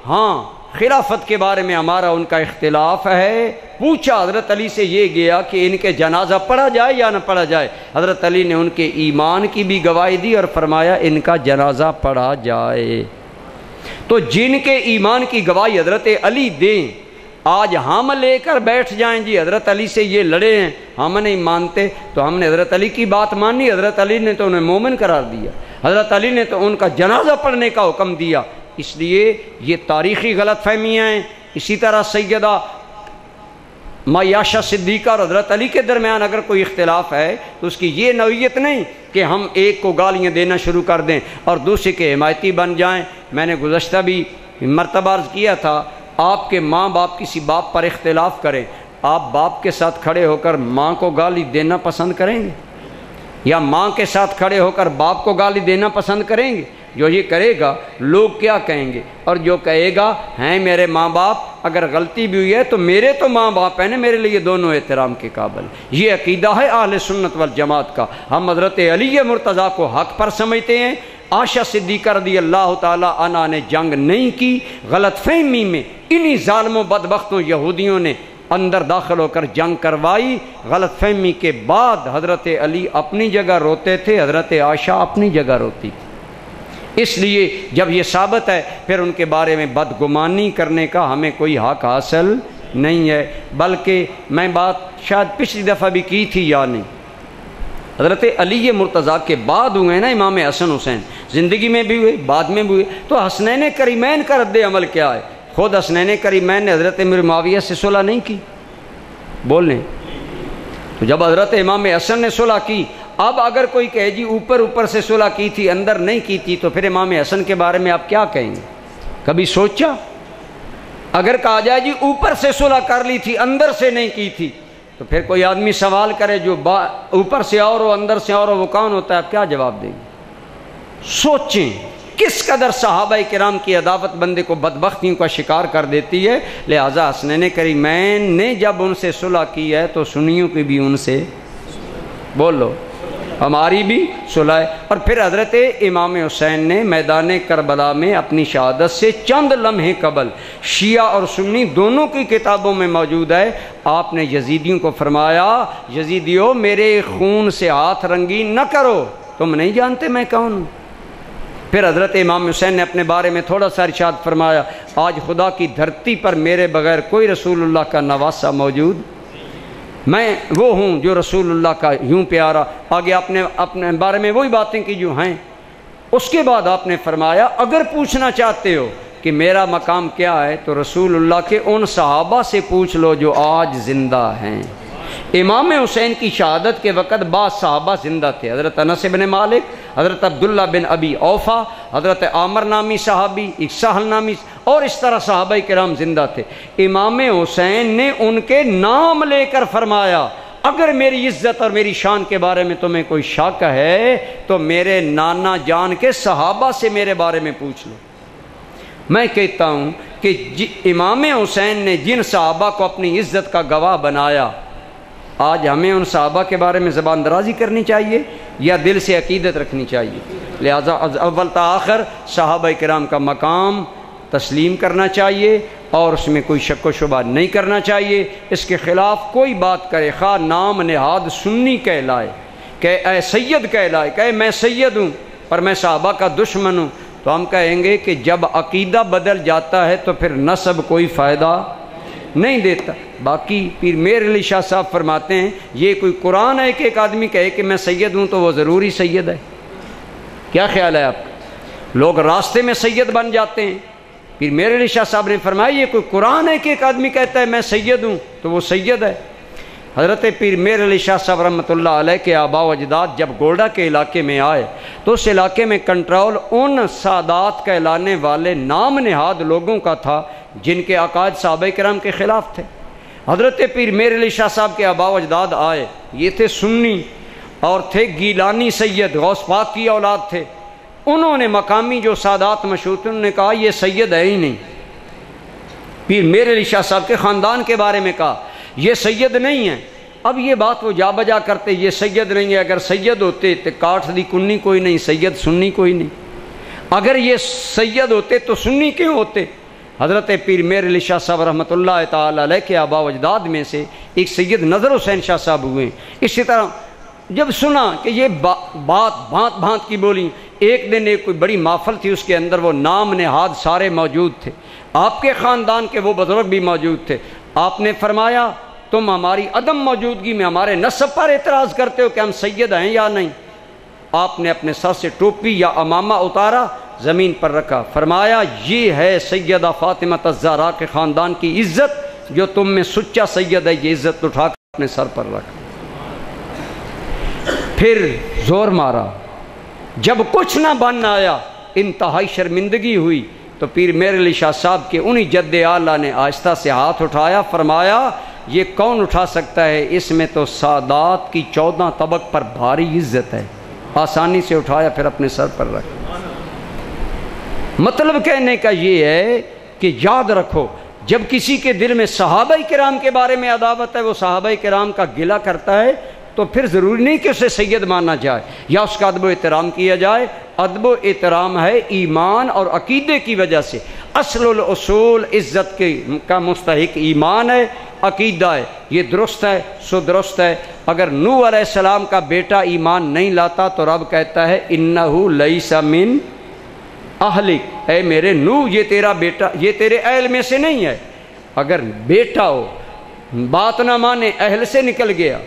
ہاں خلافت کے بارے میں ہمارا ان کا اختلاف ہے۔ پوچھا حضرت علی سے یہ گیا کہ ان کے جنازہ پڑھا جائے یا نہ پڑھا جائے؟ حضرت علی نے ان کے ایمان کی بھی گواہی دی اور فرمایا ان کا جنازہ پڑھا جائے۔ تو جن کے ایمان کی گواہی حضرت علی دیں، آج ہم لے کر بیٹھ جائیں جی حضرت علی سے یہ لڑے ہیں، ہم نہیں مانتے، تو ہم نے حضرت علی کی بات مانی؟ حضرت علی نے تو انہیں مومن قرار دیا، حضرت علی نے تو ان کا جنازہ پڑھنے کا حکم دیا۔ اس لیے یہ تاریخی غلط فہمیاں ہیں۔ اسی طرح سیدہ معاشہ صدیقہ اور حضرت علی کے درمیان اگر کوئی اختلاف ہے تو اس کی یہ نوعیت نہیں کہ ہم ایک کو گالیاں دینا شروع کر دیں اور دوسرے کے حمایتی بن جائیں۔ میں نے گزشتہ بھی مرتبہ عرض کیا تھا، آپ کے ماں باپ کسی باپ پر اختلاف کریں، آپ باپ کے ساتھ کھڑے ہو کر ماں کو گالی دینا پسند کریں گے یا ماں کے ساتھ کھڑے ہو کر باپ کو گالی دینا پسند کریں گے؟ جو یہ کرے گا لوگ کیا کہیں گے، اور جو کہے گا ہیں میرے ماں باپ، اگر غلطی بھی ہوئی ہے تو میرے تو ماں باپ ہیں نا، میرے لیے دونوں احترام کے قابل۔ یہ عقیدہ ہے اہل سنت والجماعت کا۔ ہم حضرت علی مرتضیٰ کو حق پر سمجھتے ہیں۔ عائشہ صدیقہ رضی اللہ تعالی عنہا نے جنگ نہیں کی، غلط فہمی میں انہی ظالموں بدبختوں یہودیوں نے اندر داخل ہو کر جنگ کروائی۔ غلط فہمی کے بعد حضرت علی اپنی جگہ روتے تھے، حضرت عائشہ اپنی جگہ روتی تھی۔ اس لیے جب یہ ثابت ہے پھر ان کے بارے میں بدگمانی کرنے کا ہمیں کوئی حق حاصل نہیں ہے۔ بلکہ میں بات شاید پچھلی دفعہ بھی کی تھی یا نہیں، حضرت علی مرتضیٰ کے بعد ہوئے نا امام حسن حسین، زندگی میں بھی ہوئے بعد میں بھی ہوئے، تو حسنین کریمین کا رد عمل کیا ہے؟ خود حسنین کریمین نے حضرت امیر معاویہ سے صلح نہیں کی، بول لیں تو جب حضرت امام حسن نے صلح کی، اب اگر کوئی کہے جی اوپر سے صلح کی تھی اندر نہیں کی تھی، تو پھر امام حسن کے بارے میں آپ کیا کہیں گے؟ کبھی سوچا؟ اگر کہا جائے جی اوپر سے صلح کر لی تھی اندر سے نہیں کی تھی، تو پھر کوئی آدمی سوال کرے جو اوپر سے اور ہو اندر سے اور ہو، وہ کون ہوتا ہے؟ آپ کیا جواب دیں گے؟ سوچیں کس قدر صحابہ کرام کی عداوت بندے کو بدبختیوں کا شکار کر دیتی ہے۔ لہذا حسنین کریمین نے جب ان سے صلح کی ہے تو سنیوں کی بھی ان سے بولو ہماری بھی صلح ہے۔ اور پھر حضرت امام حسین نے میدان کربلا میں اپنی شہادت سے چند لمحے قبل، شیعہ اور سنی دونوں کی کتابوں میں موجود ہے، آپ نے یزیدیوں کو فرمایا یزیدیوں میرے خون سے ہاتھ رنگین نہ کرو، تم نہیں جانتے میں کون ہوں۔ پھر حضرت امام حسین نے اپنے بارے میں تھوڑا سا ارشاد فرمایا آج خدا کی دھرتی پر میرے بغیر کوئی رسول اللہ کا نواسہ موجود، میں وہ ہوں جو رسول اللہ کا یوں پیارا۔ آگے آپ نے اپنے بارے میں وہی باتیں کی جو ہیں۔ اس کے بعد آپ نے فرمایا اگر پوچھنا چاہتے ہو کہ میرا مقام کیا ہے تو رسول اللہ کے ان صحابہ سے پوچھ لو جو آج زندہ ہیں۔ امام حسین کی شہادت کے وقت بعض صحابہ زندہ تھے، حضرت انس بن مالک، حضرت عبداللہ بن ابی اوفا، حضرت عامر نامی صحابی، ایک سہل نامی، اور اس طرح صحابہ کرام زندہ تھے۔ امام حسین نے ان کے نام لے کر فرمایا اگر میری عزت اور میری شان کے بارے میں تمہیں کوئی شک ہے تو میرے نانا جان کے صحابہ سے میرے بارے میں پوچھ لو۔ میں کہتا ہوں کہ امام حسین نے جن صحابہ کو اپنی عزت کا گواہ بنایا، آج ہمیں ان صحابہ کے بارے میں زبان درازی کرنی چاہیے یا دل سے عقیدت رکھنی چاہیے؟ لہذا اول تا آخر صحابہ کرام کا مقام تسلیم کرنا چاہیے اور اس میں کوئی شک و شبہ نہیں کرنا چاہیے۔ اس کے خلاف کوئی بات کرے، خواہ نام نہاد سنی کہلائے، کہ اے سید کہلائے، کہ میں سید ہوں پر میں صحابہ کا دشمن ہوں، تو ہم کہیں گے کہ جب عقیدہ بدل جاتا ہے تو پھر نسب کوئی فائدہ نہیں دیتا۔ باقی پیر میر علی شاہ صاحب فرماتے ہیں یہ کوئی قرآن ہے کہ ایک آدمی کہے کہ میں سید ہوں تو وہ ضروری سید ہے؟ کیا خیال ہے آپ کا؟ لوگ راستے میں سید بن جاتے ہیں۔ پیر میر علی شاہ صاحب نے فرمایا یہ کوئی قرآن ہے کہ ایک آدمی کہتا ہے میں سید ہوں تو وہ سید ہے؟ حضرت پیر میر علی شاہ صاحب رحمۃ اللہ علیہ کے آباء و اجداد جب گولڈا کے علاقے میں آئے تو اس علاقے میں کنٹرول ان سادات کہلانے والے نام نہاد لوگوں کا تھا جن کے عقائد صحابہ کرام کے خلاف تھے۔ حضرت پیر میر علی شاہ صاحب کے آباء و اجداد آئے، یہ تھے سنی، اور تھے گیلانی سید، غوث پاک کی اولاد تھے. انہوں نے مقامی جو سادات مشہور تھے انہوں نے کہا یہ سید ہے ہی نہیں. پیر میر علی شاہ صاحب کے خاندان کے بارے میں کہا یہ سید نہیں ہے. اب یہ بات وہ جا بجا کرتے یہ سید نہیں ہے. اگر سید ہوتے تو کاٹ دی کنی کوئی نہیں، سید سنی کوئی نہیں. اگر یہ سید ہوتے تو سنی کیوں ہوتے؟ حضرت پیر میر علی شاہ صاحب رحمۃ اللہ تعالی علیہ کے آبا و اجداد میں سے ایک سید نظر حسین شاہ صاحب ہوئے. اسی طرح جب سنا کہ یہ بات بھانت بھانت کی بولی، ایک دن ایک کوئی بڑی محفل تھی، اس کے اندر وہ نام نہاد سارے موجود تھے، آپ کے خاندان کے وہ بزرگ بھی موجود تھے. آپ نے فرمایا تم ہماری عدم موجودگی میں ہمارے نسب پر اعتراض کرتے ہو کہ ہم سید ہیں یا نہیں. آپ نے اپنے سر سے ٹوپی یا امامہ اتارا، زمین پر رکھا، فرمایا یہ ہے سیدہ فاطمہ الزہرا کے خاندان کی عزت، جو تم میں سچا سید ہے یہ عزت اٹھا کر اپنے سر پر رکھا. پھر زور مارا، جب کچھ نہ بن آیا، انتہائی شرمندگی ہوئی، تو پیر میر علی شاہ صاحب کے انہی جد اعلیٰ نے آہستہ سے ہاتھ اٹھایا، فرمایا یہ کون اٹھا سکتا ہے، اس میں تو سادات کی 14 طبق پر بھاری عزت ہے. آسانی سے اٹھایا، پھر اپنے سر پر رکھا. مطلب کہنے کا یہ ہے کہ یاد رکھو جب کسی کے دل میں صحابہ کرام کے بارے میں عداوت ہے، وہ صحابہ کرام کا گلہ کرتا ہے، تو پھر ضروری نہیں کہ اسے سید مانا جائے یا اس کا ادب و احترام کیا جائے. ادب و احترام ہے ایمان اور عقیدے کی وجہ سے. اصل الاصول عزت کا مستحق ایمان ہے، عقیدہ ہے، یہ درست ہے سو درست ہے. اگر نوح علیہ السلام کا بیٹا ایمان نہیں لاتا تو رب کہتا ہے انہ لیس من اہلک، اے میرے نوح یہ تیرا بیٹا یہ تیرے اہل میں سے نہیں ہے. اگر بیٹا ہو بات نہ مانے اہل سے نکل گیا.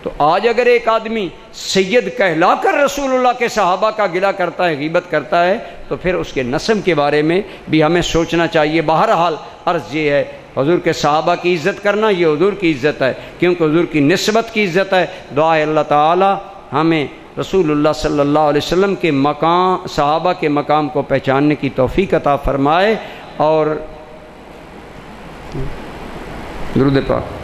تو آج اگر ایک آدمی سید کہلا کر رسول اللہ کے صحابہ کا گلہ کرتا ہے، غیبت کرتا ہے، تو پھر اس کے نسب کے بارے میں بھی ہمیں سوچنا چاہیے. بہرحال عرض یہ ہے حضور کے صحابہ کی عزت کرنا یہ حضور کی عزت ہے، کیونکہ حضور کی نسبت کی عزت ہے. دعا ہے اللہ تعالی ہمیں رسول اللہ صلی اللہ علیہ وسلم کے مقام، صحابہ کے مقام کو پہچاننے کی توفیق عطا فرمائے. اور درود پاک.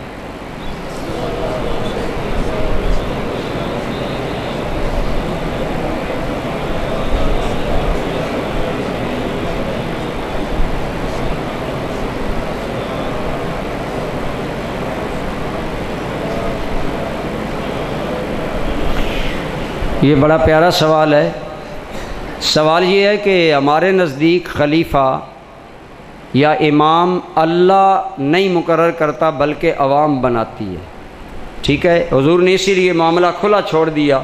یہ بڑا پیارا سوال ہے. سوال یہ ہے کہ ہمارے نزدیک خلیفہ یا امام اللہ نہیں مقرر کرتا بلکہ عوام بناتی ہے. ٹھیک ہے، حضور نے اسی لیے معاملہ کھلا چھوڑ دیا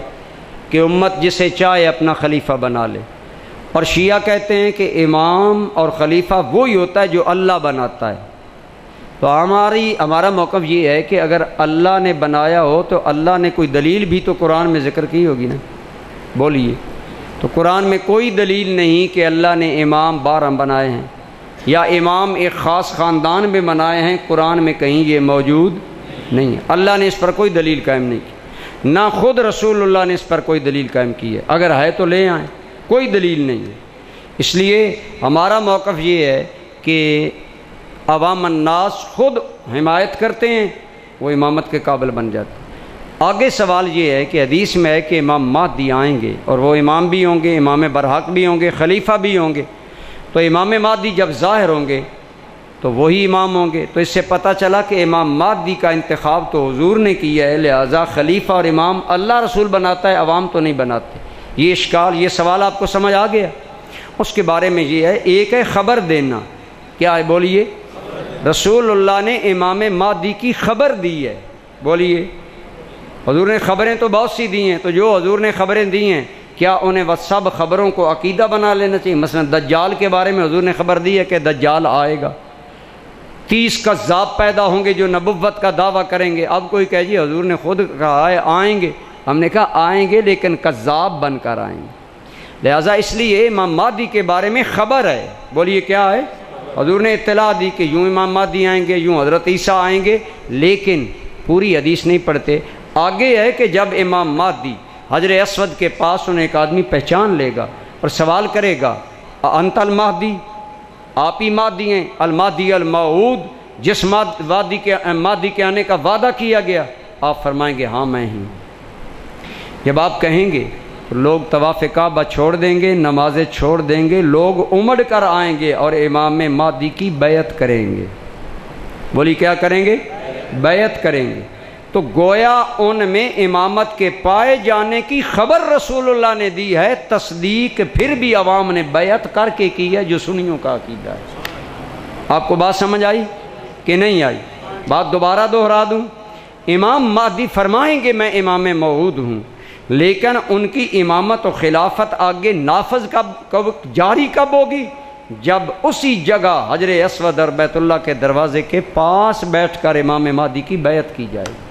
کہ امت جسے چاہے اپنا خلیفہ بنا لے. اور شیعہ کہتے ہیں کہ امام اور خلیفہ وہی ہوتا ہے جو اللہ بناتا ہے. تو ہمارا موقف یہ ہے کہ اگر اللہ نے بنایا ہو تو اللہ نے کوئی دلیل بھی تو قرآن میں ذکر کی ہوگی نا. بولیے، تو قرآن میں کوئی دلیل نہیں کہ اللہ نے امام 12 بنائے ہیں یا امام ایک خاص خاندان میں بنائے ہیں. قرآن میں کہیں یہ موجود نہیں ہے. اللہ نے اس پر کوئی دلیل قائم نہیں کی، نہ خود رسول اللہ نے اس پر کوئی دلیل قائم کی ہے. اگر ہے تو لے آئیں، کوئی دلیل نہیں ہے. اس لیے ہمارا موقف یہ ہے کہ عوام الناس خود حمایت کرتے ہیں، وہ امامت کے قابل بن جاتے ہیں. آگے سوال یہ ہے کہ حدیث میں ہے کہ امام مہدی آئیں گے اور وہ امام بھی ہوں گے، امام برحق بھی ہوں گے، خلیفہ بھی ہوں گے. تو امام مہدی جب ظاہر ہوں گے تو وہی امام ہوں گے. تو اس سے پتہ چلا کہ امام مہدی کا انتخاب تو حضور نے کیا ہے، لہذا خلیفہ اور امام اللہ رسول بناتا ہے، عوام تو نہیں بناتے. یہ اشکال، یہ سوال آپ کو سمجھ آ گیا؟ اس کے بارے میں یہ ہے، ایک ہے خبر دینا. کیا ہے بولیے؟ رسول اللہ نے امام مہدی کی خبر دی ہے. بولیے، حضور نے خبریں تو بہت سی دی ہیں، تو جو حضور نے خبریں دی ہیں کیا انہیں وہ سب خبروں کو عقیدہ بنا لینا چاہیے؟ مثلا دجال کے بارے میں حضور نے خبر دی ہے کہ دجال آئے گا، 30 کذاب پیدا ہوں گے جو نبوت کا دعویٰ کریں گے. اب کوئی کہے جی حضور نے خود کہا ہے آئیں گے. ہم نے کہا آئیں گے لیکن کذاب بن کر آئیں گے. لہٰذا اس لیے امام مہدی کے بارے میں خبر ہے. بولیے کیا ہے؟ حضور نے اطلاع دی کہ یوں امام مہدی آئیں گے، یوں حضرت عیسیٰ آئیں گے، لیکن پوری حدیث نہیں پڑھتے. آگے ہے کہ جب امام مہدی حجر اسود کے پاس انہیں ایک آدمی پہچان لے گا اور سوال کرے گا انت المہدی، آپ ہی مہدی ہیں، المہدی الموعود، جس مہدی کے آنے کا وعدہ کیا گیا؟ آپ فرمائیں گے ہاں میں ہی. جب آپ کہیں گے تو لوگ طواف کعبہ چھوڑ دیں گے، نمازیں چھوڑ دیں گے، لوگ امڑ کر آئیں گے اور امام مہدی کی بیعت کریں گے۔ بولی کیا کریں گے؟ بیعت کریں گے۔ تو گویا ان میں امامت کے پائے جانے کی خبر رسول اللہ نے دی ہے، تصدیق پھر بھی عوام نے بیعت کر کے کی ہے، جو سنیوں کا عقیدہ ہے۔ آپ کو بات سمجھ آئی کہ نہیں آئی؟ بات دوبارہ دہرا دوں، امام مہدی فرمائیں گے میں امام موعود ہوں، لیکن ان کی امامت و خلافت آگے نافذ کب جاری کب ہوگی؟ جب اسی جگہ حجر اسود اور بیت اللہ کے دروازے کے پاس بیٹھ کر امام مہدی کی بیعت کی جائے گی،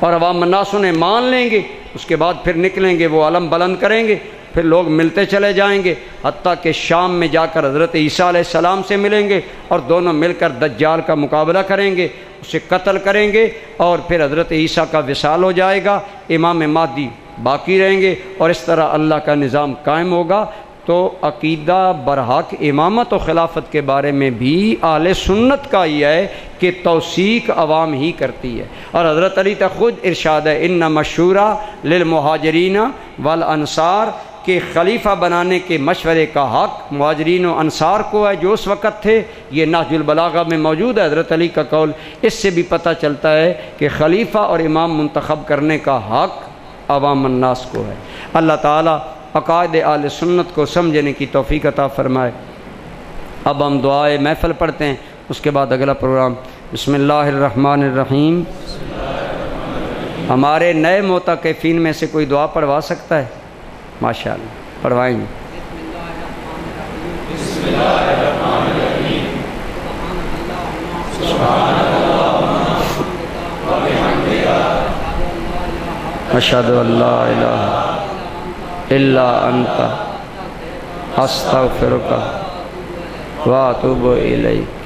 اور عوام الناس انہیں مان لیں گے۔ اس کے بعد پھر نکلیں گے، وہ علم بلند کریں گے، پھر لوگ ملتے چلے جائیں گے، حتیٰ کہ شام میں جا کر حضرت عیسیٰ علیہ السلام سے ملیں گے، اور دونوں مل کر دجال کا مقابلہ کریں گے، اسے قتل کریں گے، اور پھر حضرت عیسیٰ کا وصال ہو جائے گا، امام مہدی باقی رہیں گے، اور اس طرح اللہ کا نظام قائم ہوگا۔ تو عقیدہ برحق امامت و خلافت کے بارے میں بھی اہل سنت کا یہ ہے کہ توثیق عوام ہی کرتی ہے، اور حضرت علی تک خود ارشاد ہے انما الشورى للمہاجرین والانصار، کہ خلیفہ بنانے کے مشورے کا حق مہاجرین و انصار کو ہے جو اس وقت تھے۔ یہ نہج البلاغہ میں موجود ہے حضرت علی کا قول۔ اس سے بھی پتہ چلتا ہے کہ خلیفہ اور امام منتخب کرنے کا حق عوام الناس کو ہے۔ اللہ تعالی عقائد اہل سنت کو سمجھنے کی توفیق عطا فرمائے۔ اب ہم دعائے محفل پڑھتے ہیں، اس کے بعد اگلا پروگرام۔ بسم اللہ الرحمن الرحیم۔ ہمارے نئے معتکفین میں سے کوئی دعا پڑھوا سکتا ہے؟ ماشاء اللہ پڑھوائیں گے۔ بسم اللہ الرحمن الرحیم۔ سبحان اللہ و بحمدہ، اشہد ان لا الہ الا انت، استغفرک و اتوب الیک۔